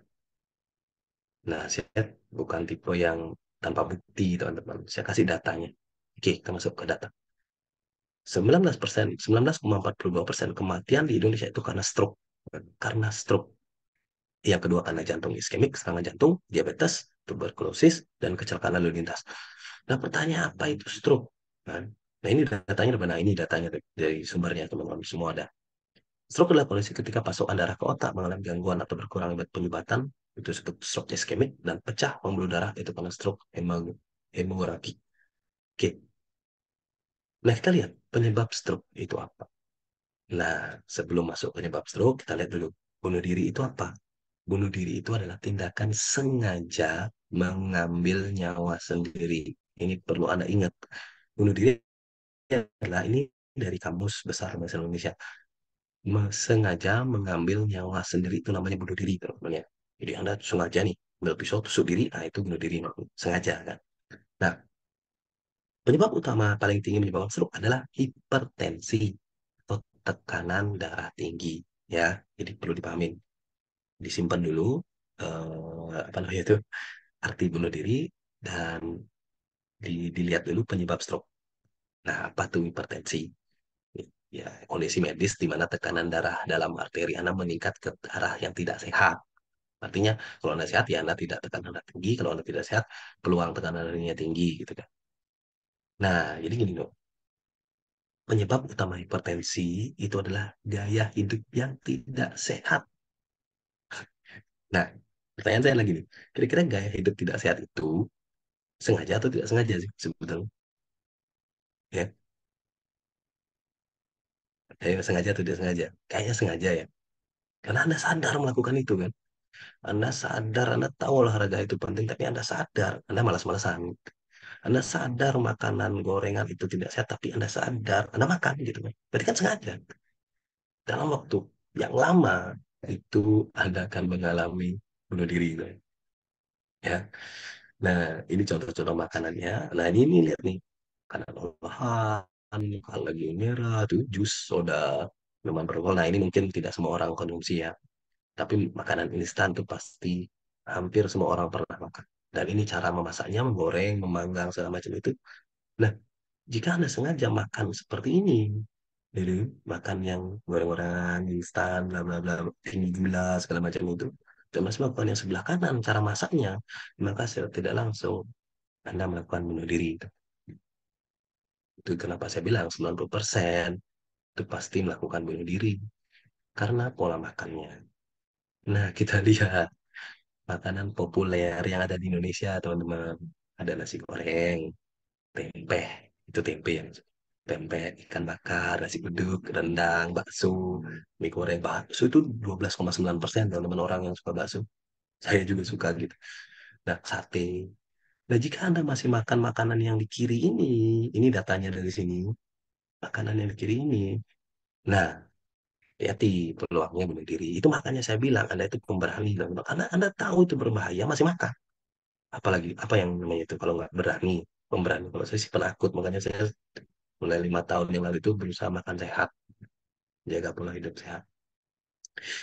[SPEAKER 1] Nah, saya bukan tipe yang tanpa bukti, teman-teman. Saya kasih datanya. Oke, kita masuk ke data. 19%, 19,42% kematian di Indonesia itu karena stroke. Karena stroke. Yang kedua karena jantung iskemik, serangan jantung, diabetes, tuberkulosis, dan kecelakaan lalu lintas. Nah, pertanyaan apa itu stroke? Kan? Nah, ini datanya, nah ini datanya dari sumbernya, teman-teman. Semua ada. Stroke adalah kondisi ketika pasokan darah ke otak mengalami gangguan atau berkurang akibat penyumbatan, itu disebut stroke iskemik, dan pecah pembuluh darah itu karena stroke hemoragi. Oke, nah kita lihat penyebab stroke itu apa. Nah, sebelum masuk penyebab stroke, kita lihat dulu bunuh diri itu apa. Bunuh diri itu adalah tindakan sengaja mengambil nyawa sendiri. Ini perlu Anda ingat. Bunuh diri adalah ini dari Kamus Besar Bahasa Indonesia. Sengaja mengambil nyawa sendiri itu namanya bunuh diri, teman-teman ya. Jadi Anda sengaja nih, ambil pisau tusuk diri, nah itu bunuh diri, sengaja kan. Nah, penyebab utama paling tinggi menyebabkan stroke adalah hipertensi atau tekanan darah tinggi, ya. Jadi perlu dipahamin, disimpan dulu apa namanya itu arti bunuh diri dan dilihat dulu penyebab stroke. Nah, apa tuh hipertensi? Ya, kondisi medis di mana tekanan darah dalam arteri Anda meningkat ke arah yang tidak sehat. Artinya, kalau Anda sehat, ya Anda tidak tekanan darah tinggi. Kalau Anda tidak sehat, peluang tekanan darahnya tinggi, gitu kan. Nah, jadi gini loh. Penyebab utama hipertensi itu adalah gaya hidup yang tidak sehat. Nah, pertanyaan saya lagi nih. Kira-kira gaya hidup tidak sehat itu sengaja atau tidak sengaja sih sebetulnya? Ya, sengaja atau tidak sengaja? Kayaknya sengaja ya. Karena Anda sadar melakukan itu kan. Anda sadar, Anda tahu olahraga itu penting, tapi Anda sadar, Anda malas-malasan. Anda sadar makanan gorengan itu tidak sehat, tapi Anda sadar, Anda makan gitu kan. Berarti kan sengaja. Dalam waktu yang lama, itu Anda akan mengalami bunuh diri. Gitu, ya. Nah, ini contoh-contoh makanannya. Nah, ini lihat nih. Makanan olahan, lagi merah, tuh jus, soda, minuman beralkohol. Nah, ini mungkin tidak semua orang konsumsi ya. Tapi makanan instan tuh pasti hampir semua orang pernah makan. Dan ini cara memasaknya, menggoreng, memanggang, segala macam itu. Nah, jika Anda sengaja makan seperti ini, jadi makan yang goreng-gorengan, instan, bla bla bla, tinggi gula, segala macam itu, dan masih melakukan yang sebelah kanan, cara masaknya, maka secara tidak langsung Anda melakukan bunuh diri. Itu kenapa saya bilang 90% itu pasti melakukan bunuh diri, karena pola makannya. Nah, kita lihat makanan populer yang ada di Indonesia, teman-teman. Ada nasi goreng, tempe, itu tempe yang tempe, ikan bakar, nasi uduk, rendang, bakso, mie goreng, bakso itu 12,9% teman-teman orang yang suka bakso. Saya juga suka gitu. Nah, sate. Nah, jika Anda masih makan makanan yang di kiri ini datanya dari sini, makanan yang di kiri ini. Nah, hati peluangnya bunuh diri. Itu makanya saya bilang Anda itu pemberani. Karena Anda tahu itu berbahaya, masih makan. Apalagi, apa yang namanya itu kalau nggak berani, pemberani. Kalau saya sih penakut, makanya saya mulai 5 tahun yang lalu itu berusaha makan sehat, jaga pola hidup sehat.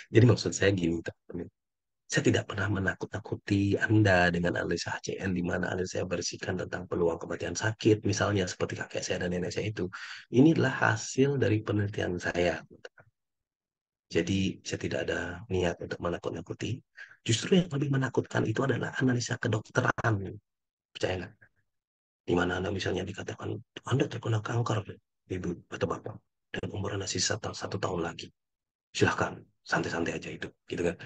[SPEAKER 1] Jadi maksud saya gini, teman-teman. Saya tidak pernah menakut-nakuti Anda dengan analisa HCN, di mana analisa saya berisikan tentang peluang kematian sakit, misalnya seperti kakek saya dan nenek saya itu. Inilah hasil dari penelitian saya. Jadi saya tidak ada niat untuk menakut-nakuti. Justru yang lebih menakutkan itu adalah analisa kedokteran. Percaya nggak? Di mana Anda misalnya dikatakan, Anda terkena kanker, ibu atau bapak, dan umur Anda sisa 1 tahun lagi. Silahkan, santai-santai aja hidup, gitu kan.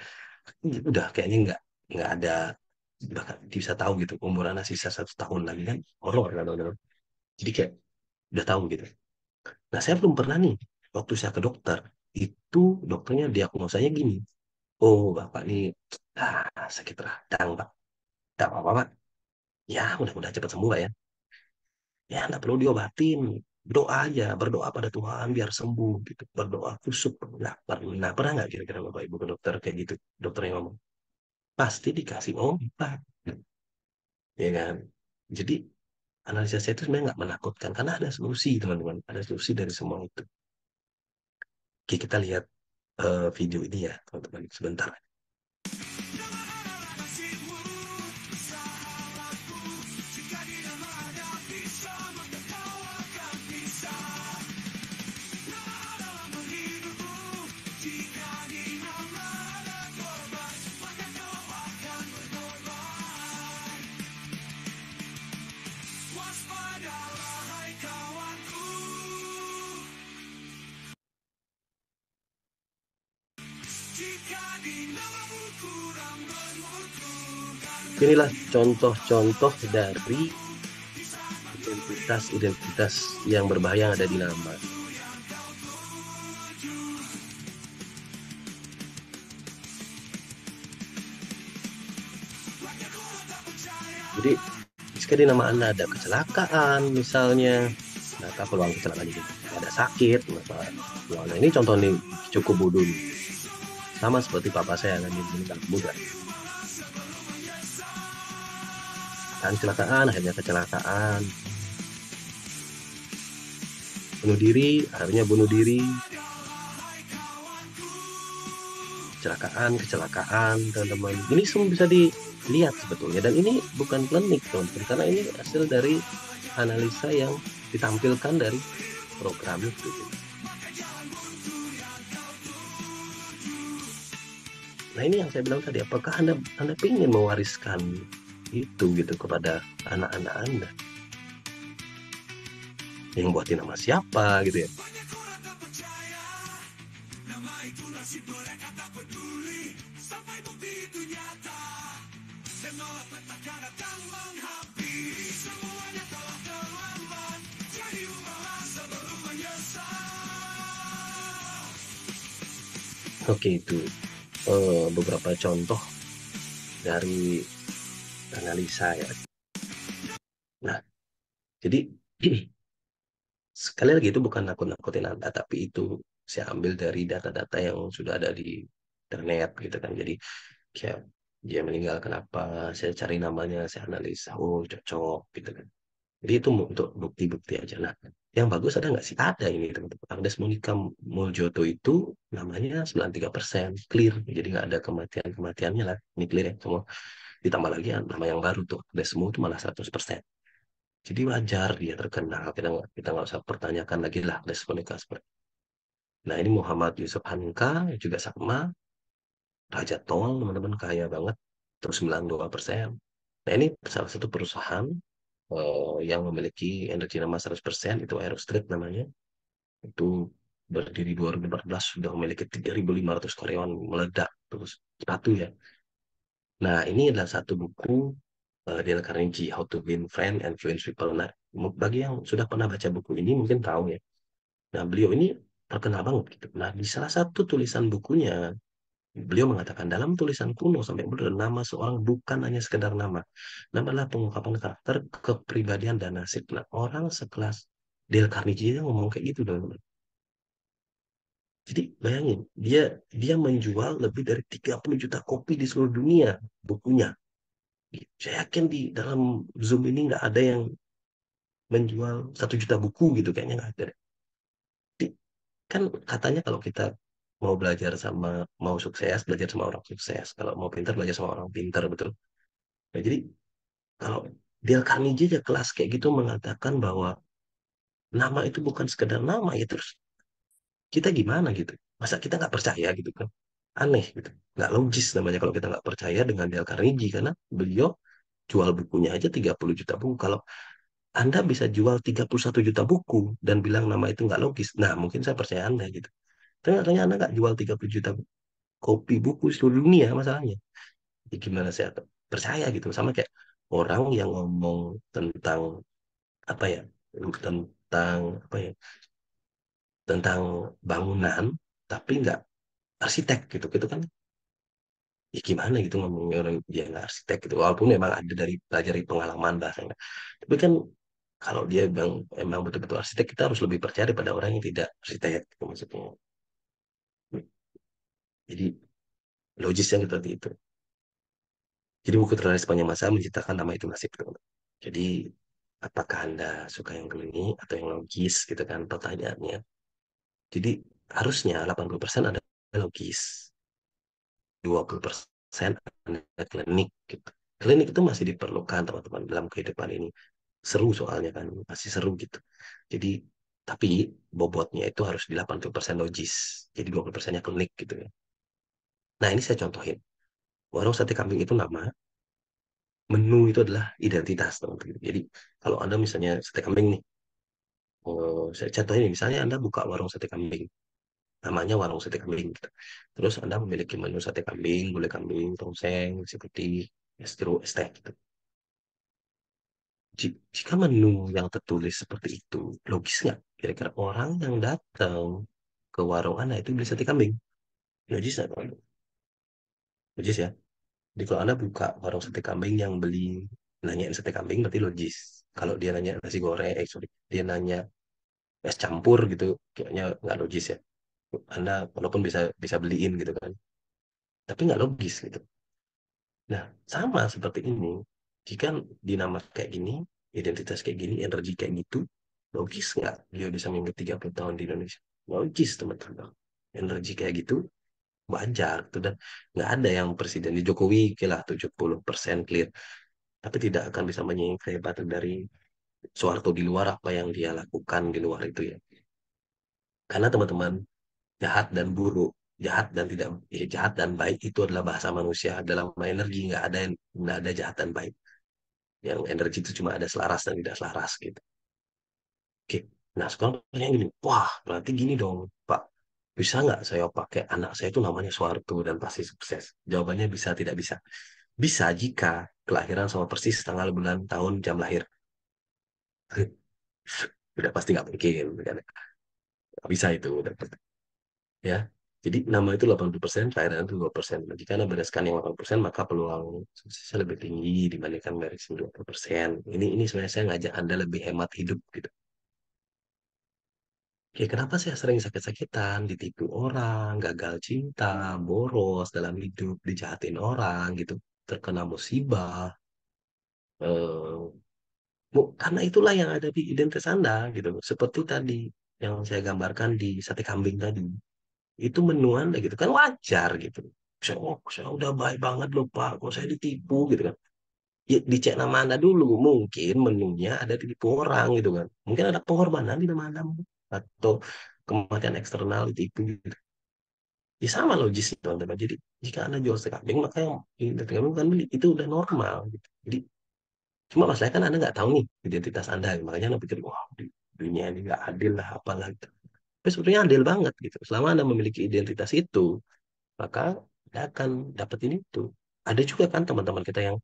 [SPEAKER 1] Udah kayaknya nggak ada bahkan bisa tahu gitu umur anak sisa 1 tahun lagi kan horor kan teman-teman. Jadi kayak udah tahu gitu. Nah saya belum pernah nih waktu saya ke dokter itu dokternya diagnosanya gini, oh bapak nih sakit radang pak, tidak apa-apa pak, ya mudah-mudahan cepat sembuh pak ya, ya nggak perlu diobatin, doa aja, berdoa pada Tuhan biar sembuh gitu, berdoa kusuk. Nah pernah nggak kira-kira bapak ibu ke dokter kayak gitu, dokternya ngomong pasti dikasih obat, ya kan. Jadi analisa saya itu sebenarnya nggak menakutkan karena ada solusi teman-teman, ada solusi dari semua itu. Oke, kita lihat video ini ya teman-teman sebentar. Inilah contoh-contoh dari identitas-identitas yang berbahaya yang ada di nama. Jadi, jika di nama Anda ada kecelakaan, misalnya, maka peluang kecelakaan itu ada sakit, maka peluang. Nah, ini contoh nih cukup bodoh nih. Sama seperti papa saya yang meninggal muda. Kan kecelakaan, akhirnya kecelakaan. Bunuh diri, akhirnya bunuh diri. Kecelakaan, teman-teman. Ini semua bisa dilihat sebetulnya. Dan ini bukan klinik, teman-teman. Karena ini hasil dari analisa yang ditampilkan dari program itu. Nah ini yang saya bilang tadi, apakah Anda ingin mewariskan itu gitu kepada anak-anak Anda? Yang buatin nama siapa gitu ya? Oke, itu beberapa contoh dari analisa ya. Nah, jadi sekali lagi itu bukan nakut-nakutin Anda, tapi itu saya ambil dari data-data yang sudah ada di internet gitu kan. Jadi kayak dia meninggal kenapa, saya cari namanya, saya analisa, oh cocok gitu kan. Jadi itu untuk bukti-bukti aja. Nah, yang bagus ada nggak sih? Ada ini teman-teman. Agnes Monica Muljoto itu namanya 93% clear. Jadi nggak ada kematian-kematiannya lah. Ini clear ya semua. Ditambah lagi nama yang baru tuh. Agnes Mo itu malah 100%. Jadi wajar dia terkenal. Kita nggak usah pertanyakan lagi lah Agnes Monica seperti. Nah ini Muhammad Yusuf Hamka juga sama. Raja Tol teman-teman kaya banget. Terus 92%. Nah ini salah satu perusahaan yang memiliki energi nama 100% itu Aerostrip namanya. Itu berdiri 2014 sudah memiliki 3.500 karyawan meledak terus sepatu ya. Nah, ini adalah satu buku Dale Carnegie How to Win Friends and Influence People. Nah, bagi yang sudah pernah baca buku ini mungkin tahu ya. Nah, beliau ini terkenal banget gitu. Nah, di salah satu tulisan bukunya beliau mengatakan dalam tulisan kuno sampai modern nama seorang bukan hanya sekedar nama. Nama adalah pengungkapan karakter, kepribadian dan nasib. Nah, orang sekelas Dale Carnegie yang ngomong kayak gitu dong. Jadi bayangin, dia dia menjual lebih dari 30 juta kopi di seluruh dunia bukunya. Saya yakin di dalam Zoom ini nggak ada yang menjual 1 juta buku gitu, kayaknya nggak ada. Jadi, kan katanya kalau kita mau belajar sama, mau sukses, belajar sama orang sukses. Kalau mau pintar, belajar sama orang pintar, betul. Nah, jadi kalau Dale Carnegie aja kelas kayak gitu mengatakan bahwa nama itu bukan sekedar nama ya, terus kita gimana gitu? Masa kita nggak percaya gitu kan? Aneh gitu. Nggak logis namanya kalau kita nggak percaya dengan Dale Carnegie karena beliau jual bukunya aja 30 juta buku. Kalau Anda bisa jual 31 juta buku dan bilang nama itu nggak logis, nah mungkin saya percaya Anda gitu. Ternyata Anda nggak jual 30 juta kopi buku seluruh dunia masalahnya. Jadi gimana saya? percaya gitu. Sama kayak orang yang ngomong tentang apa ya, tentang apa ya, tentang bangunan tapi nggak arsitek gitu, gitu kan ya gimana gitu ngomongnya orang dia nggak arsitek gitu, walaupun memang ada dari pelajari pengalaman bahasanya, tapi kan kalau dia emang betul-betul arsitek, kita harus lebih percaya pada orang yang tidak arsitek gitu maksudnya. Jadi logisnya seperti itu. Jadi buku terlalu sepanjang masa menciptakan nama itu nasib gitu. Jadi apakah Anda suka yang klinik atau yang logis gitu kan pertanyaannya. Jadi harusnya 80% ada logis, 20% ada klinik gitu. Klinik itu masih diperlukan teman-teman dalam kehidupan ini. Seru soalnya kan, masih seru gitu. Jadi tapi bobotnya itu harus di 80% logis. Jadi 20%-nya klinik gitu ya. Nah, ini saya contohin. Warung sate kambing itu nama, menu itu adalah identitas teman-teman. Jadi kalau Anda misalnya sate kambing nih, saya contohin nih, misalnya Anda buka warung sate kambing, namanya warung sate kambing gitu. Terus Anda memiliki menu sate kambing, gulai kambing, tongseng, nasi putih, es jeruk, es teh gitu. Jika menu yang tertulis seperti itu, logis nggak? Kira-kira orang yang datang ke warung Anda itu beli sate kambing. Logis nggak? Logis ya. Jadi kalau Anda buka warung sate kambing yang beli nanyain sate kambing berarti logis. Kalau dia nanya nasi goreng, sorry, dia nanya es campur gitu, kayaknya nggak logis ya. Anda walaupun bisa bisa beliin gitu kan, tapi nggak logis gitu. Nah, sama seperti ini. Jika dinama kayak gini, identitas kayak gini, energi kayak gitu, logis nggak dia bisa memimpin 30 tahun di Indonesia? Logis, teman-teman. Energi kayak gitu, wajar. Tuh. Dan nggak ada yang presiden di Jokowi, lah 70% clear. Tapi tidak akan bisa menyaingi kehebatan dari Soeharto di luar apa yang dia lakukan di luar itu ya. Karena teman-teman, jahat dan buruk, jahat dan tidak, jahat dan baik itu adalah bahasa manusia. Dalam energi nggak ada jahat dan baik. Yang energi itu cuma ada selaras dan tidak selaras gitu. Oke, nah sekarang pertanyaan gini, wah berarti gini dong Pak, bisa nggak saya pakai anak saya itu namanya Soeharto dan pasti sukses? Jawabannya bisa, tidak bisa. Bisa jika kelahiran sama persis tanggal, bulan, tahun, jam lahir. Udah pasti nggak mungkin, kan? Nggak bisa itu, udah pasti. Ya. Jadi nama itu 80%, kelahiran itu 2%. Nah, jika Anda berdasarkan yang 80%, maka peluang suksesnya lebih tinggi dibandingkan dari 20%. Ini sebenarnya saya ngajak Anda lebih hemat hidup gitu. Oke, kenapa saya sering sakit-sakitan, ditipu orang, gagal cinta, boros dalam hidup, dijahatin orang gitu, terkena musibah. Karena itulah yang ada di identitas Anda gitu. Seperti tadi yang saya gambarkan di sate kambing tadi. Itu menu Anda gitu kan wajar gitu. Saya udah baik banget loh Pak, kok saya ditipu gitu kan. Ya, dicek nama Anda dulu, mungkin menunya ada ditipu orang gitu kan. Mungkin ada pengorbanan di nama Anda atau kematian eksternal ditipu gitu. Ya sama logisnya teman-teman. Jadi jika Anda jual sate kambing, maka yang identitas kambing bukan beli, itu udah normal gitu. Jadi cuma masalahnya kan Anda nggak tahu nih identitas Anda, makanya Anda pikir, wah di dunia ini nggak adil lah, apalah gitu. Tapi sebetulnya adil banget gitu. Selama Anda memiliki identitas itu, maka Anda akan dapetin itu. Ada juga kan teman-teman kita yang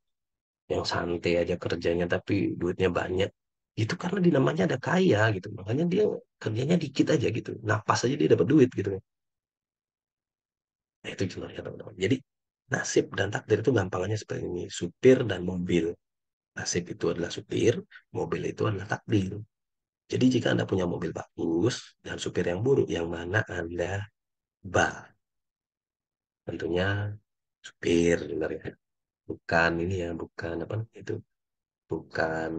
[SPEAKER 1] santai aja kerjanya tapi duitnya banyak. Itu karena di namanya ada kaya gitu. Makanya dia kerjanya dikit aja gitu. Napas aja dia dapat duit gitu. Nah, itu contohnya teman-teman. Jadi nasib dan takdir itu gampangannya seperti ini. Supir dan mobil. Nasib itu adalah supir, mobil itu adalah takdir. Jadi jika Anda punya mobil bagus dan supir yang buruk, yang mana Anda bah? Tentunya supir, benar ya. Bukan ini ya, bukan apa namanya itu, bukan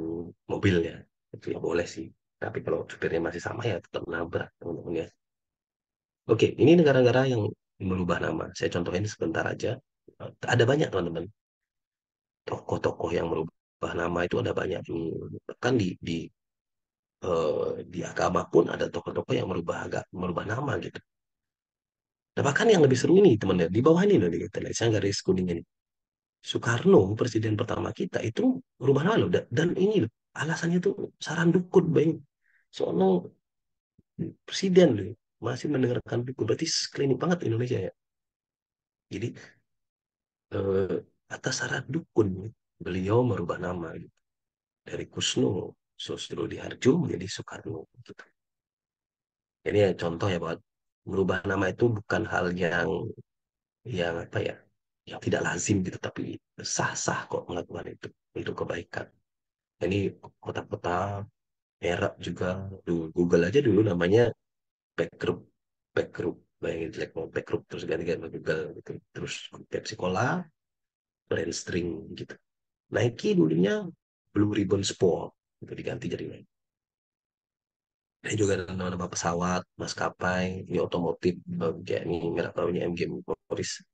[SPEAKER 1] mobil ya. Itu ya boleh sih. Tapi kalau supirnya masih sama ya tetap nabrak teman-teman ya. Oke, ini negara-negara yang merubah nama. Saya contohin sebentar aja. Ada banyak teman-teman. Tokoh-tokoh yang merubah nama itu ada banyak. Bahkan di agama pun ada tokoh-tokoh yang merubah nama gitu. Nah, bahkan yang lebih seru ini teman ya, di bawah ini loh, kita lihat saya garis kuning ini. Soekarno, presiden pertama kita itu merubah nama loh. Dan ini loh, alasannya tuh saran dukun, Bang. Soalnya presiden loh, masih mendengarkan dukun. Berarti klinik banget Indonesia ya. Jadi atas saran dukun. Beliau merubah nama gitu. Dari Kusno Susilo Diharjo menjadi Soekarno gitu. Ini ya contoh ya bahwa merubah nama itu bukan hal yang apa ya, yang tidak lazim gitu, tapi sah-sah kok melakukan itu untuk kebaikan. Ini kota-kota merah juga, Google aja dulu namanya Backgroup, Backgroup, bayangin jelek mau Backgroup terus ganti-ganti Google gitu, terus Pepsi Cola, Landstring gitu. Nike dulunya Blue Ribbon Sport itu diganti jadi Nike. Ini juga ada nama-nama pesawat, maskapai, ini otomotif, kayak ini merek barunya MG Motoris,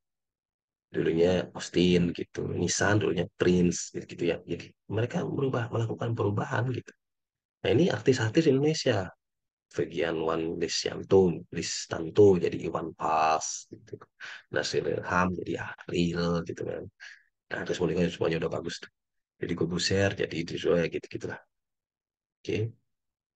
[SPEAKER 1] dulunya Austin gitu, Nissan dulunya Prince gitu, gitu ya. Jadi mereka melakukan perubahan gitu. Nah ini artis-artis Indonesia, Fegian Wan Listanto jadi Iwan Fals gitu. Nasir Ilham jadi Ariel gitu kan. Nah terus mulai semuanya udah bagus tuh. Jadi Kobuser jadi itu ya gitu gitulah. Oke.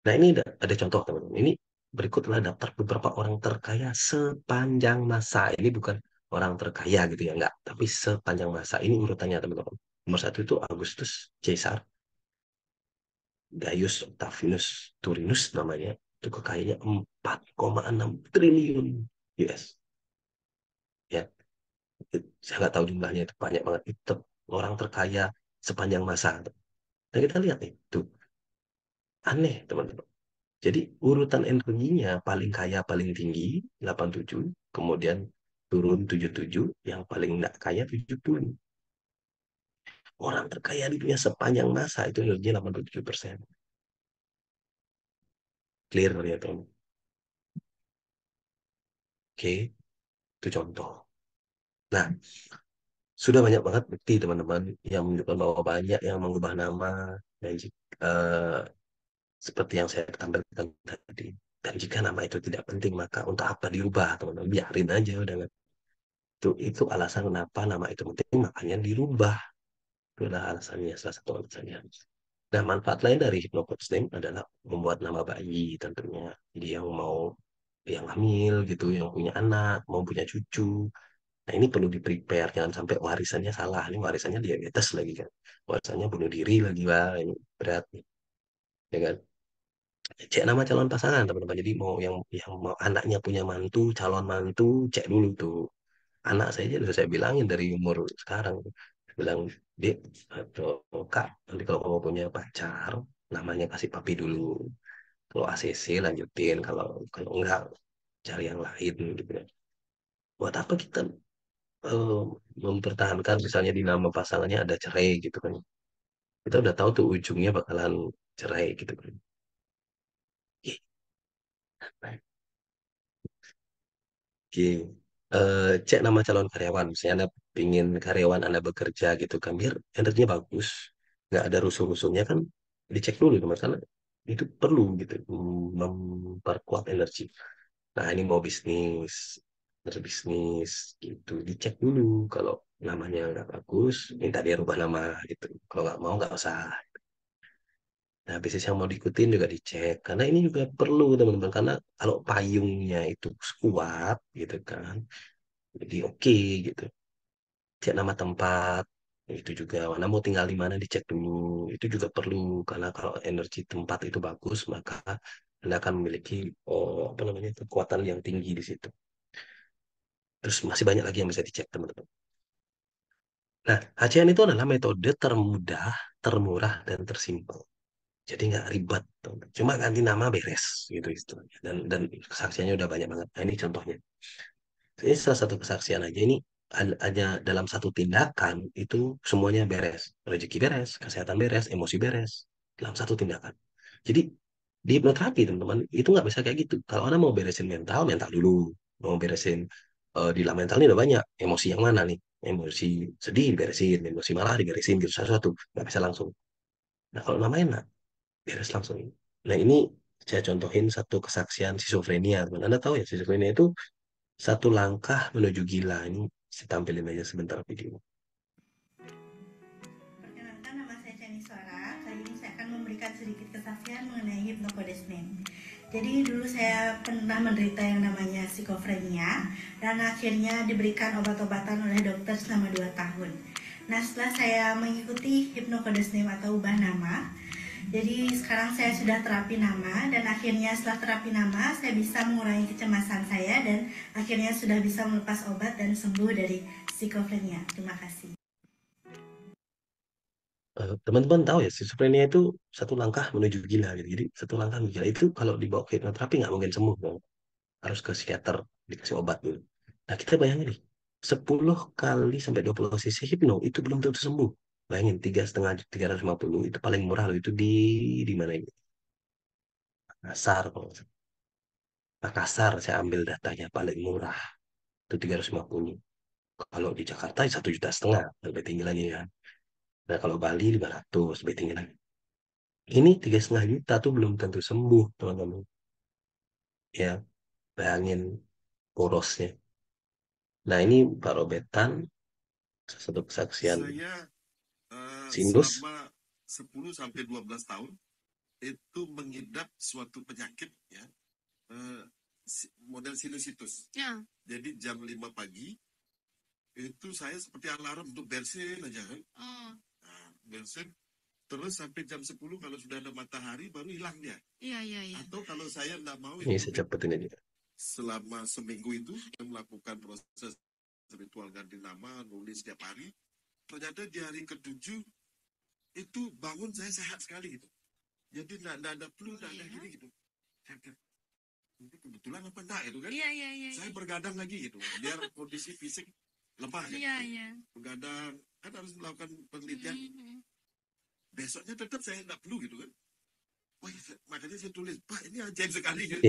[SPEAKER 1] Nah ini ada contoh teman-teman. Ini berikutlah daftar beberapa orang terkaya sepanjang masa. Ini bukan orang terkaya gitu ya, enggak. Tapi sepanjang masa. Ini urutannya teman-teman. Nomor satu itu Augustus Caesar, Gaius Octavianus Turinus namanya. Itu kekayaannya 4,6 triliun US. Ya, saya nggak tahu jumlahnya itu banyak banget. Itu orang terkaya sepanjang masa. Nah kita lihat nih, tuh aneh teman-teman. Jadi urutan energinya paling kaya paling tinggi 87, kemudian turun 77, yang paling enggak kaya 70. Orang terkaya di dunia sepanjang masa itu energinya 87%. Clear ya teman. Oke, itu contoh. Nah, sudah banyak banget bukti teman-teman yang menunjukkan bahwa banyak yang mengubah nama dan seperti yang saya tampilkan tadi. Dan jika nama itu tidak penting, maka untuk apa diubah, teman-teman? Biarin aja udah. Itu alasan kenapa nama itu penting, makanya dirubah. Itu adalah alasannya, salah satu alasannya. Nah, manfaat lain dari Hypnocoach Name adalah membuat nama bayi tentunya. Jadi yang hamil gitu, yang punya anak, mau punya cucu. Nah, ini perlu di-prepare, jangan sampai warisannya salah. Ini warisannya diabetes lagi kan. Warisannya bunuh diri lagi, wah, ini berat nih. Ya kan? Cek nama calon pasangan, teman-teman. Jadi yang mau anaknya punya mantu, calon mantu, cek dulu tuh. Anak saya aja udah saya bilangin dari umur sekarang, bilang, Dek atau Kak, nanti kalau kamu punya pacar namanya kasih papi dulu, kalau ACC lanjutin, kalau kalau enggak cari yang lain gitu ya. Buat apa kita eh, mempertahankan misalnya di nama pasangannya ada cerai gitu kan, kita udah tahu tuh ujungnya bakalan cerai gitu kan. Ih, oke. Cek nama calon karyawan. Misalnya Anda ingin karyawan Anda bekerja gitu kan, biar energinya bagus, nggak ada rusuh-rusuhnya kan, dicek dulu teman karena itu perlu gitu, memperkuat energi. Nah ini mau bisnis, berbisnis gitu, dicek dulu. Kalau namanya nggak bagus, minta dia rubah nama gitu. Kalau nggak mau nggak usah. Nah bisnis yang mau diikutin juga dicek, karena ini juga perlu teman-teman. Karena kalau payungnya itu kuat gitu kan, jadi oke gitu. Cek nama tempat itu juga, mana mau tinggal di mana dicek dulu, itu juga perlu. Karena kalau energi tempat itu bagus, maka anda akan memiliki apa namanya kekuatan yang tinggi di situ. Terus masih banyak lagi yang bisa dicek teman-teman. Nah, HCN itu adalah metode termudah, termurah, dan tersimpel. Jadi nggak ribet, teman-teman. Cuma ganti nama beres gitu istilahnya. Dan kesaksiannya udah banyak banget. Nah, ini contohnya. Ini salah satu kesaksian aja, ini hanya dalam satu tindakan itu semuanya beres. Rezeki beres, kesehatan beres, emosi beres. Dalam satu tindakan. Jadi di hipnoterapi teman-teman itu nggak bisa kayak gitu. Kalau Anda mau beresin mental, mental dulu. Mau beresin di dalam mental ini udah banyak. Emosi yang mana nih? Emosi sedih diberesin, emosi marah diberesin gitu satu-satu. Nggak bisa langsung. Nah kalau namanya enak, beres langsung. Nah ini saya contohin satu kesaksian schizofrenia. Teman. Anda tahu ya schizofrenia itu satu langkah menuju gila. Ini saya tampilin aja sebentar video.
[SPEAKER 2] Perkenalkan, nama saya Chani Suara. Kali ini saya akan memberikan sedikit kesaksian mengenai Hypnocodes Name. Jadi dulu saya pernah menderita yang namanya psikofrenia dan akhirnya diberikan obat-obatan oleh dokter selama 2 tahun. Nah, setelah saya mengikuti hipnokodesnim atau ubah nama, jadi sekarang saya sudah terapi nama dan akhirnya setelah terapi nama saya bisa mengurangi kecemasan saya dan akhirnya sudah bisa melepas obat dan sembuh dari skizofrenia. Terima kasih.
[SPEAKER 1] Teman-teman tahu ya, schizophrenia itu satu langkah menuju gila gitu. Jadi satu langkah menuju gila itu kalau dibawa ke hipnoterapi nggak mungkin sembuh, dong. Harus ke psikiater dikasih obat dulu. Nah kita bayangin nih, 10 kali sampai 20 sesi hipno itu belum tentu sembuh. Bayangin 3,5 350 itu paling murah loh, itu di mana ini? Makassar, kalau nggak salah. Makassar saya ambil datanya paling murah itu 350. Kalau di Jakarta 1,5 juta, lebih tinggi lagi ya. Nah kalau Bali 500, lebih tinggi lagi. Ini 3,5 juta tuh belum tentu sembuh, teman-teman. Ya, bayangin porosnya. Nah, ini Pak Robetan, satu kesaksian
[SPEAKER 3] Saya
[SPEAKER 1] sinus.
[SPEAKER 3] selama 10 sampai 12 tahun itu mengidap suatu penyakit ya, eh, model sinusitis. Ya. Jadi jam 5 pagi itu saya seperti alarm untuk bensin aja kan. Oh. Nah, bensin terus sampai jam 10 kalau sudah ada matahari baru hilang dia. Iya, iya, iya. Atau kalau saya tidak mau
[SPEAKER 1] Ini
[SPEAKER 3] itu
[SPEAKER 1] saya cepetin aja.
[SPEAKER 3] selama seminggu itu saya melakukan proses ritual ganti nama, nulis setiap hari. Ternyata di hari ketujuh itu bangun saya sehat sekali gitu. Jadi tidak ada flu, tidak ada gini gitu. Ini kebetulan apa enggak itu kan? Iya, iya, iya. Saya bergadang lagi gitu, biar kondisi fisik lemah. Iya, iya. Bergadang, kan harus melakukan penelitian. Besoknya tetap saya tidak flu gitu kan. Wah, makanya saya tulis, Pak ini ajaib sekali kan.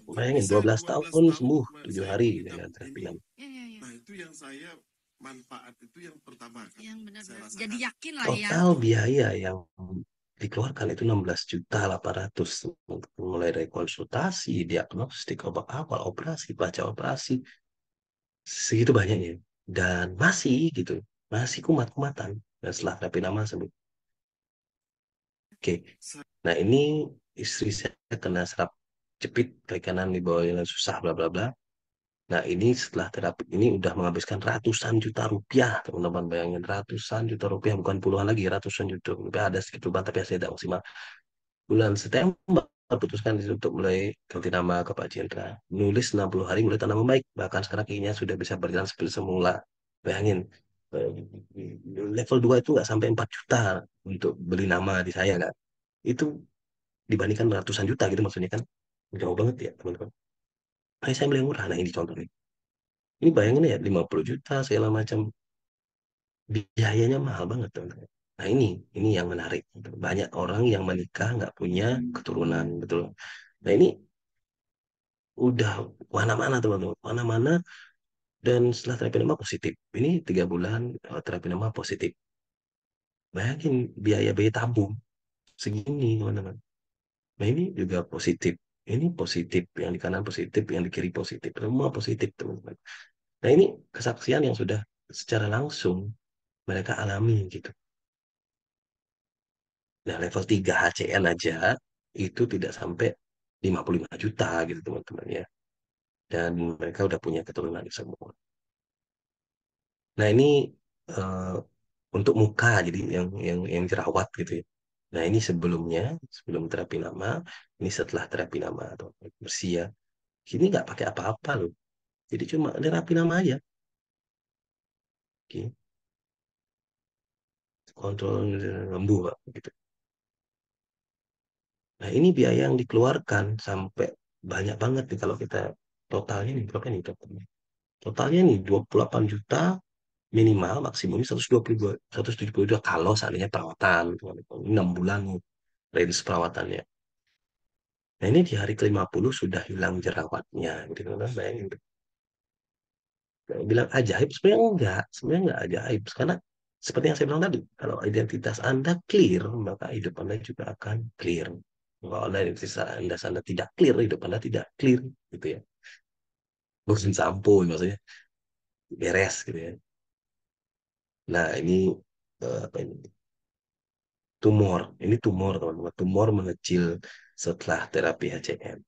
[SPEAKER 3] Kok
[SPEAKER 1] Bayangin
[SPEAKER 3] bisa
[SPEAKER 1] 12
[SPEAKER 3] 12
[SPEAKER 1] tahun
[SPEAKER 3] tahun
[SPEAKER 1] sembuh 7
[SPEAKER 3] saya
[SPEAKER 1] hari
[SPEAKER 3] mengidap
[SPEAKER 1] dengan terapi
[SPEAKER 3] ini.
[SPEAKER 1] nama.
[SPEAKER 3] Iya, iya, iya. Nah itu yang saya manfaat itu yang pertama kan. Yang benar-benar. Jadi yakin lah ya.
[SPEAKER 1] Total biaya yang dikeluarkan itu 16,8 juta untuk mulai dari konsultasi, diagnostik, obat awal, operasi, baca operasi, segitu banyaknya. Dan masih gitu, masih kumat-kumatan. Dan setelah terapi nama sembuh. Oke, nah ini istri saya kena serap jepit kaki kanan di bawahnya susah bla bla bla. Nah ini setelah terapi ini udah menghabiskan ratusan juta rupiah, teman-teman bayangin ratusan juta rupiah, bukan puluhan lagi, ratusan juta rupiah. Ada sedikit perubahan tapi hasilnya tidak maksimal. Bulan September putuskan untuk mulai ganti nama ke Pak Jendra. Nulis 60 hari mulai tanam membaik. Bahkan sekarang kakinya sudah bisa berjalan seperti semula. Bayangin, eh, level 2 itu nggak sampai 4 juta untuk beli nama di saya kan. Itu dibandingkan ratusan juta gitu maksudnya kan. Jauh banget ya teman-teman. Makanya saya beli yang murah. Nah ini contohnya. Ini bayangin ya 50 juta segala macam. Biayanya mahal banget teman-teman. Nah ini yang menarik. Banyak orang yang menikah nggak punya keturunan betul. Nah ini udah mana-mana teman-teman, mana-mana, dan setelah terapi nama positif. Ini 3 bulan terapi nama positif. Bayangin biaya bayi tabung segini teman-teman. Nah ini juga positif. Ini positif, yang di kanan positif, yang di kiri positif, semua positif teman-teman. Nah ini kesaksian yang sudah secara langsung mereka alami gitu. Nah level 3 HCN aja itu tidak sampai 55 juta gitu teman-teman ya. Dan mereka udah punya keturunan semua. Nah ini eh, untuk muka jadi yang jerawat gitu ya. Nah ini sebelumnya sebelum terapi nama, ini setelah terapi nama atau bersih ya. Ini nggak pakai apa-apa loh. Jadi cuma terapi nama aja. Oke. Kontrol lembu Pak, gitu. Nah ini biaya yang dikeluarkan sampai banyak banget nih kalau kita totalnya nih berapa nih totalnya? Totalnya nih 28 juta minimal maksimumnya 122 172 kalau seandainya perawatan 6 bulan nih range perawatannya. Nah ini di hari ke-50 sudah hilang jerawatnya. Gitu kan, bayangin. Bilang ajaib, sebenarnya enggak ajaib. Karena seperti yang saya bilang tadi, kalau identitas Anda clear, maka hidup Anda juga akan clear. Kalau Anda tidak clear, hidup Anda tidak clear. Gitu ya. Bukan sampo, maksudnya beres gitu ya. Nah ini apa ini? Tumor. Ini tumor, teman-teman. Tumor mengecil setelah terapi HCM.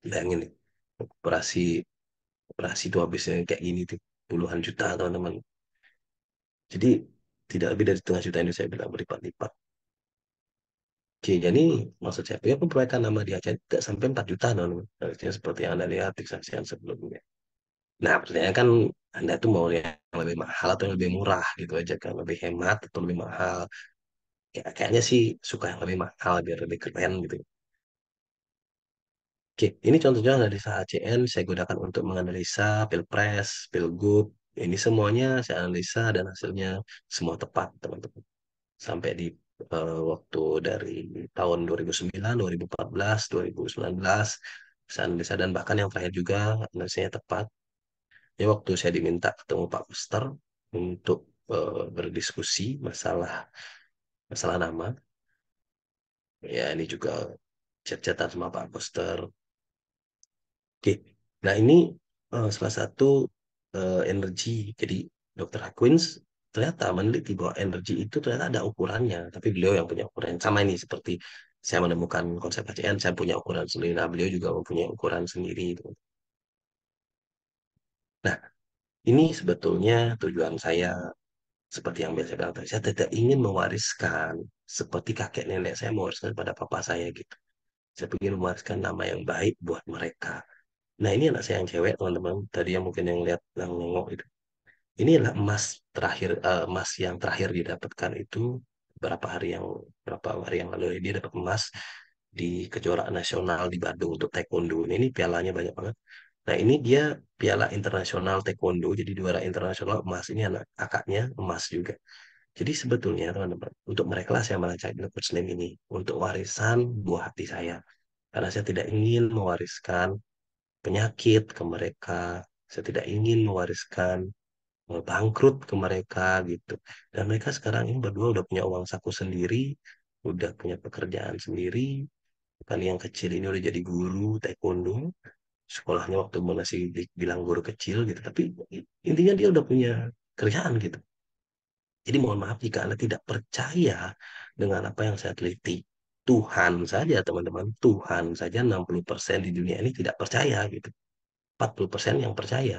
[SPEAKER 1] Bayangin nih, operasi operasi itu habisnya kayak gini tuh puluhan juta teman-teman. Jadi tidak lebih dari setengah juta ini saya bilang berlipat-lipat. Oke, jadi maksud saya, ya perbaikan nama di Aceh tidak sampai 4 juta, non. Harusnya seperti yang Anda lihat di saksian sebelumnya. Nah, pertanyaan kan Anda tuh mau yang lebih mahal atau yang lebih murah gitu aja kan, lebih hemat atau lebih mahal. Kayaknya sih suka yang lebih mahal biar lebih keren gitu. Oke, ini contohnya analisa HCN saya gunakan untuk menganalisa Pilpres, Pilgub. Ini semuanya saya analisa dan hasilnya semua tepat, teman-teman. Sampai di waktu dari tahun 2009, 2014, 2019, saya analisa dan bahkan yang terakhir juga analisanya tepat. Ya waktu saya diminta ketemu Pak Koster untuk berdiskusi masalah masalah nama, ya ini juga chat-chatan sama Pak Koster. Oke, nah ini salah satu energi. Jadi Dr. Aquins ternyata meneliti bahwa energi itu ternyata ada ukurannya, tapi beliau yang punya ukuran sama ini seperti saya menemukan konsep HCN, saya punya ukuran sendiri. Nah, beliau juga mempunyai ukuran sendiri. Gitu. Nah, ini sebetulnya tujuan saya seperti yang biasa saya bilang tadi. Saya tidak ingin mewariskan seperti kakek nenek saya mewariskan pada papa saya gitu. Saya ingin mewariskan nama yang baik buat mereka. Nah, ini anak saya yang cewek, teman-teman. Tadi yang mungkin yang lihat, yang nengok itu. Ini adalah emas terakhir, emas yang terakhir didapatkan itu berapa hari yang lalu dia dapat emas di kejuaraan nasional di Bandung untuk taekwondo. Ini pialanya banyak banget. Nah, ini dia piala internasional taekwondo, jadi juara internasional emas. Ini anak kakaknya emas juga. Jadi sebetulnya teman-teman, untuk mereka lah saya merancang Coach Slim ini untuk warisan buah hati saya. Karena saya tidak ingin mewariskan penyakit ke mereka. Saya tidak ingin mewariskan bangkrut ke mereka gitu. Dan mereka sekarang ini berdua udah punya uang saku sendiri, udah punya pekerjaan sendiri. Kan yang kecil ini udah jadi guru taekwondo, sekolahnya waktu masih bilang guru kecil gitu. Tapi intinya dia udah punya kerjaan gitu. Jadi mohon maaf jika Anda tidak percaya dengan apa yang saya teliti. Tuhan saja teman-teman, Tuhan saja 60% di dunia ini tidak percaya gitu. 40% yang percaya.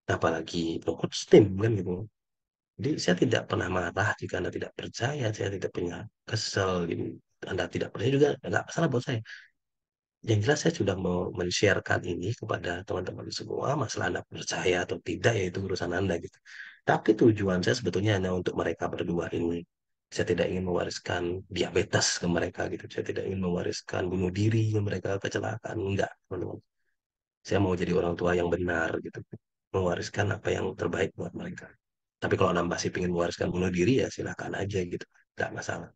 [SPEAKER 1] Apalagi coach tim kan gitu. Jadi saya tidak pernah marah jika Anda tidak percaya, saya tidak punya kesel. Jadi Anda tidak percaya juga nggak masalah buat saya. Yang jelas saya sudah mau men-sharekan ini kepada teman-teman semua. Masalah Anda percaya atau tidak ya itu urusan Anda gitu. Tapi tujuan saya sebetulnya hanya untuk mereka berdua ini. Saya tidak ingin mewariskan diabetes ke mereka gitu. Saya tidak ingin mewariskan bunuh diri ke mereka, kecelakaan. Enggak, teman-teman. Saya mau jadi orang tua yang benar gitu. Mewariskan apa yang terbaik buat mereka. Tapi kalau Anda masih ingin mewariskan bunuh diri ya silakan aja gitu. Nggak masalah.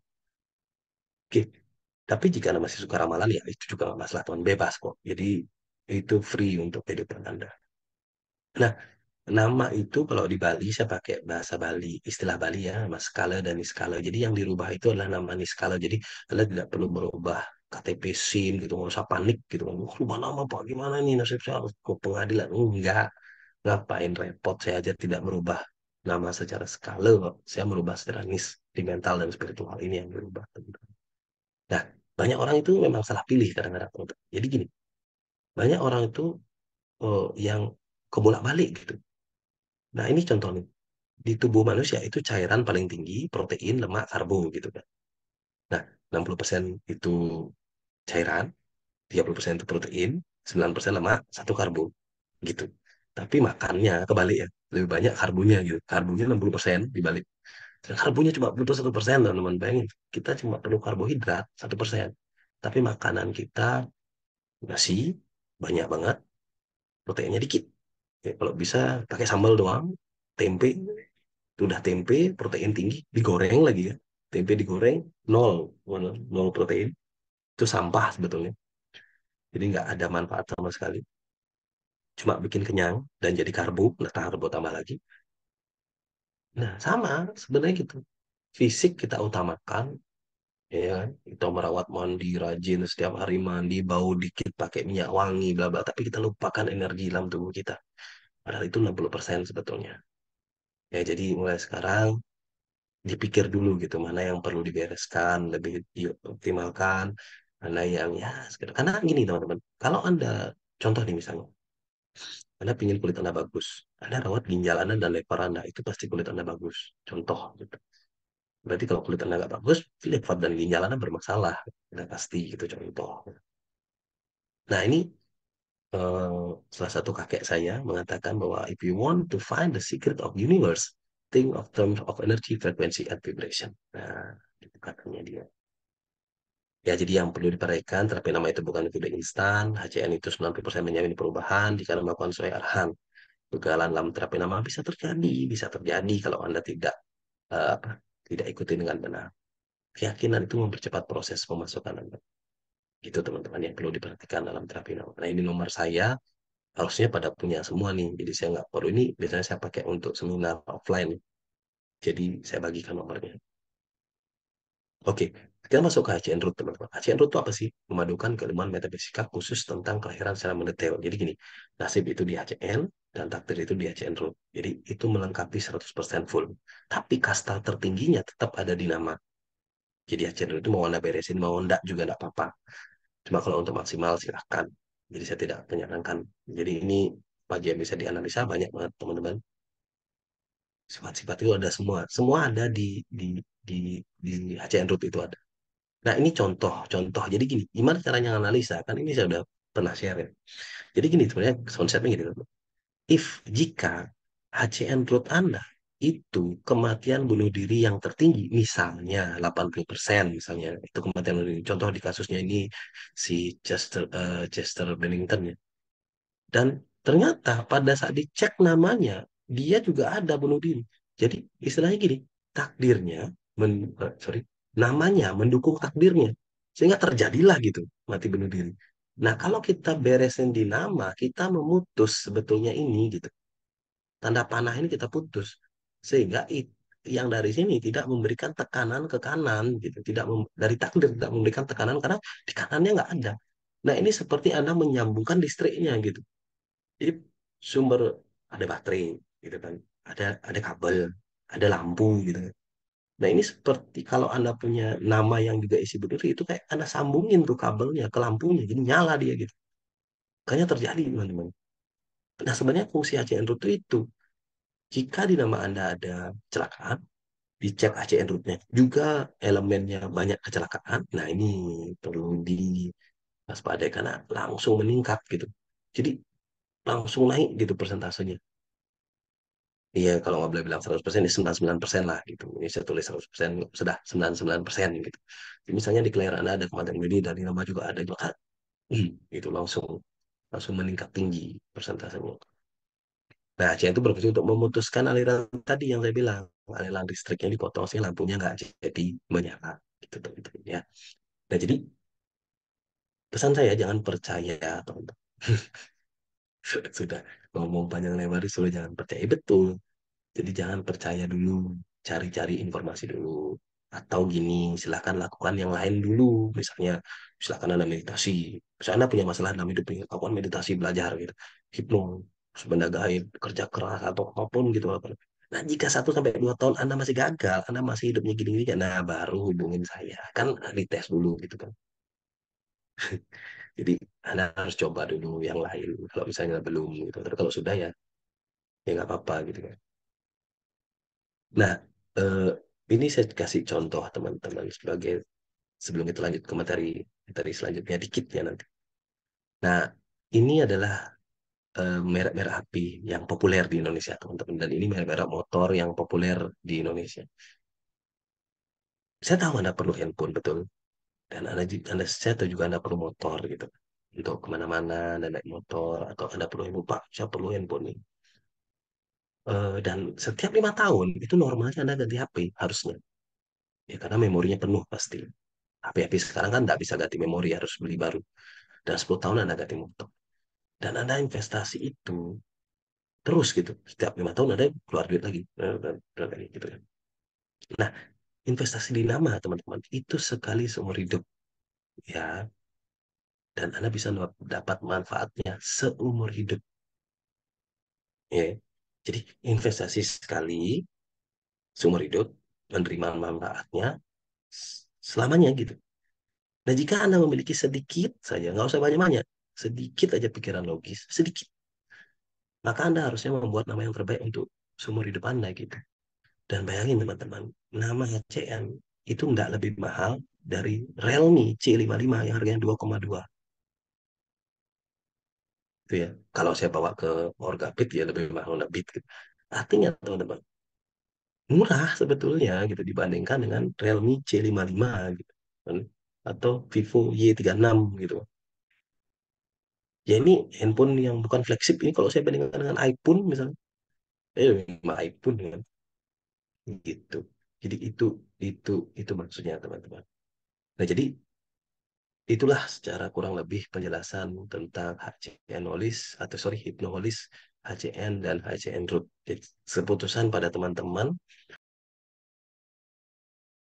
[SPEAKER 1] Oke. Tapi jika Anda masih suka ramalan ya itu juga nggak masalah. Tuhan bebas kok. Jadi itu free untuk kehidupan Anda. Nah, nama itu kalau di Bali saya pakai bahasa Bali, istilah Bali ya, mas skala dan niskala. Jadi yang dirubah itu adalah nama niskala. Jadi Anda tidak perlu merubah KTP SIM gitu, nggak usah panik gitu. Rubah nama Pak, gimana nih nasib saya harus ke pengadilan? Enggak, ngapain repot? Saya aja tidak merubah nama secara skala kok. Saya merubah secara di mental dan spiritual ini yang dirubah. Nah, banyak orang itu memang salah pilih kadang-kadang. Jadi gini, banyak orang itu yang kebolak-balik gitu. Nah, ini contoh nih. Di tubuh manusia itu cairan paling tinggi protein, lemak, karbo gitu kan. Nah, 60% itu cairan, 30% itu protein, 9% lemak, satu karbo gitu. Tapi makannya kebalik ya, lebih banyak karbonya gitu. Karbonya 60% dibalik. Dan karbonya cuma butuh 1%, teman-teman. Bayangin, kita cuma perlu karbohidrat 1%. Tapi makanan kita nasi banyak banget, proteinnya dikit. Ya, kalau bisa pakai sambal doang, tempe, udah tempe, protein tinggi, digoreng lagi ya. Tempe digoreng, nol, nol protein. Itu sampah sebetulnya. Jadi nggak ada manfaat sama sekali. Cuma bikin kenyang dan jadi karbo, nah karbo tambah lagi. Nah, sama sebenarnya gitu. Fisik kita utamakan, ya kan? Kita merawat mandi rajin setiap hari mandi, bau dikit pakai minyak wangi, bla bla. Tapi kita lupakan energi dalam tubuh kita. Padahal itu 60% sebetulnya. Ya, jadi mulai sekarang dipikir dulu gitu mana yang perlu dibereskan, lebih dioptimalkan, mana yang ya sekedar. Karena gini teman-teman, kalau Anda contoh nih misalnya, Anda pingin kulit Anda bagus, Anda rawat ginjal Anda dan lever Anda, itu pasti kulit Anda bagus. Contoh, gitu. Berarti kalau kulit Anda nggak bagus, lever dan ginjal Anda bermasalah. Udah pasti, gitu contoh. Nah, ini salah satu kakek saya mengatakan bahwa if you want to find the secret of universe, think of terms of energy, frequency, and vibration. Nah, itu katanya dia. Ya, jadi yang perlu diperhatikan, terapi nama itu bukan metode instan. HCN itu 90% menjamin perubahan jika melakukan sesuai arahan. Kegagalan dalam terapi nama bisa terjadi kalau Anda apa, tidak ikuti dengan benar. Keyakinan itu mempercepat proses pemasukan Anda. Itu teman-teman yang perlu diperhatikan dalam terapi nama. Nah, ini nomor saya, harusnya pada punya semua nih. Jadi saya nggak perlu ini, biasanya saya pakai untuk seminar offline. Jadi saya bagikan nomornya. Oke, kita masuk ke HCN Root, teman-teman. HCN Root itu apa sih? Memadukan keilmuan metafisika khusus tentang kelahiran secara mendetail. Jadi gini, nasib itu di HCN, dan takdir itu di HCN Root. Jadi itu melengkapi 100% full. Tapi kasta tertingginya tetap ada di nama. Jadi HCN Root itu mau Anda beresin, mau enggak juga enggak apa-apa. Cuma kalau untuk maksimal silahkan. Jadi saya tidak menyarankan. Jadi ini pagi yang bisa dianalisa banyak banget teman-teman. Sifat-sifat itu ada semua. Semua ada di, di HCN Root itu ada. Nah, ini contoh. Jadi gini, gimana caranya analisa? Kan ini saya udah pernah share ya. Jadi gini, sebenarnya konsepnya gini. Jika HCN root Anda itu kematian bunuh diri yang tertinggi, misalnya 80%, misalnya itu kematian bunuh diri. Contoh di kasusnya ini si Chester Bennington ya. Dan ternyata pada saat dicek namanya, dia juga ada bunuh diri. Jadi istilahnya gini, takdirnya, sorry, namanya mendukung takdirnya. Sehingga terjadilah gitu, mati bunuh diri. Nah, kalau kita beresin di nama, kita memutus sebetulnya ini gitu. Tanda panah ini kita putus. Sehingga yang dari sini tidak memberikan tekanan ke kanan gitu. Dari takdir tidak memberikan tekanan karena di kanannya nggak ada. Nah, ini seperti Anda menyambungkan listriknya gitu. Jadi sumber ada baterai gitu kan, ada kabel, ada lampu gitu kan. Nah ini seperti kalau Anda punya nama yang juga isi berdiri itu kayak Anda sambungin tuh kabelnya ke lampunya, jadi nyala dia gitu. Makanya terjadi teman-teman. Nah sebenarnya fungsi ACN root itu jika di nama Anda ada kecelakaan, dicek ACN rootnya juga elemennya banyak kecelakaan. Nah ini perlu diwaspadai karena langsung meningkat gitu. Jadi langsung naik gitu persentasenya. Iya, kalau nggak boleh bilang 100%, ya 99% lah gitu. Ini saya tulis 100%, sudah 99% gitu. Jadi misalnya di kelahiran Anda ada kematian ini, dari nama juga ada, maka itu langsung langsung meningkat tinggi persentasenya. Nah, C itu berfungsi untuk memutuskan aliran tadi yang saya bilang. Aliran listriknya dipotong, sih lampunya nggak jadi menyala. Gitu, teman-teman, ya. Nah, jadi pesan saya jangan percaya, teman-teman. Sudah ngomong panjang lebar, sudah jangan percaya. Betul. Jadi jangan percaya dulu, cari-cari informasi dulu. Atau gini, silahkan lakukan yang lain dulu. Misalnya, silahkan Anda meditasi. Misalnya Anda punya masalah dalam hidup ini, lakukan meditasi, belajar gitu. Hipno, benda gaib, kerja keras, atau apapun gitu. Nah, jika 1 sampai 2 tahun Anda masih gagal, Anda masih hidupnya gini-gini, nah baru hubungin saya. Kan dites dulu gitu kan. Jadi Anda harus coba dulu yang lain. Kalau misalnya belum gitu. Tapi kalau sudah ya, ya nggak apa-apa gitu kan. Nah, eh, ini saya kasih contoh teman-teman sebagai sebelum kita lanjut ke materi selanjutnya dikit ya nanti. Nah, ini adalah merek-merek HP yang populer di Indonesia, teman-teman. Dan ini merek-merek motor yang populer di Indonesia. Saya tahu Anda perlu handphone, betul. Dan saya tahu juga Anda perlu motor gitu. Untuk kemana-mana, Anda naik motor, atau Anda perlu handphone, Pak, saya perlu handphone nih. Dan setiap 5 tahun, itu normalnya Anda ganti HP, harusnya. Ya, karena memorinya penuh pasti. HP-HP sekarang kan nggak bisa ganti memori, harus beli baru. Dan 10 tahun Anda ganti motor. Dan Anda investasi itu terus gitu. Setiap 5 tahun Anda keluar duit lagi. Dan lagi gitu kan. Nah, investasi di nama teman-teman itu sekali seumur hidup. Ya, dan Anda bisa dapat manfaatnya seumur hidup. Ya. Jadi investasi sekali seumur hidup, menerima manfaatnya selamanya gitu. Nah, jika Anda memiliki sedikit saja, nggak usah banyak-banyak, sedikit aja pikiran logis, sedikit. maka Anda harusnya membuat nama yang terbaik untuk seumur hidup Anda gitu. Dan bayangin teman-teman, nama HCN itu nggak lebih mahal dari Realme C55 yang harganya 2,2 gitu ya. Kalau saya bawa ke Orgabit ya lebih mahal Honda Beat gitu. Artinya teman-teman, murah sebetulnya gitu dibandingkan dengan Realme C55 gitu kan. Atau Vivo Y36 gitu. Ya ini handphone yang bukan flagship ini kalau saya bandingkan dengan iPhone misalnya, sama iPhone kan gitu. Jadi itu maksudnya teman-teman. Nah, jadi itulah secara kurang lebih penjelasan tentang HCN Knowledge atau sorry Hypnoholis, HCN dan HCN Root. Jadi keputusan pada teman-teman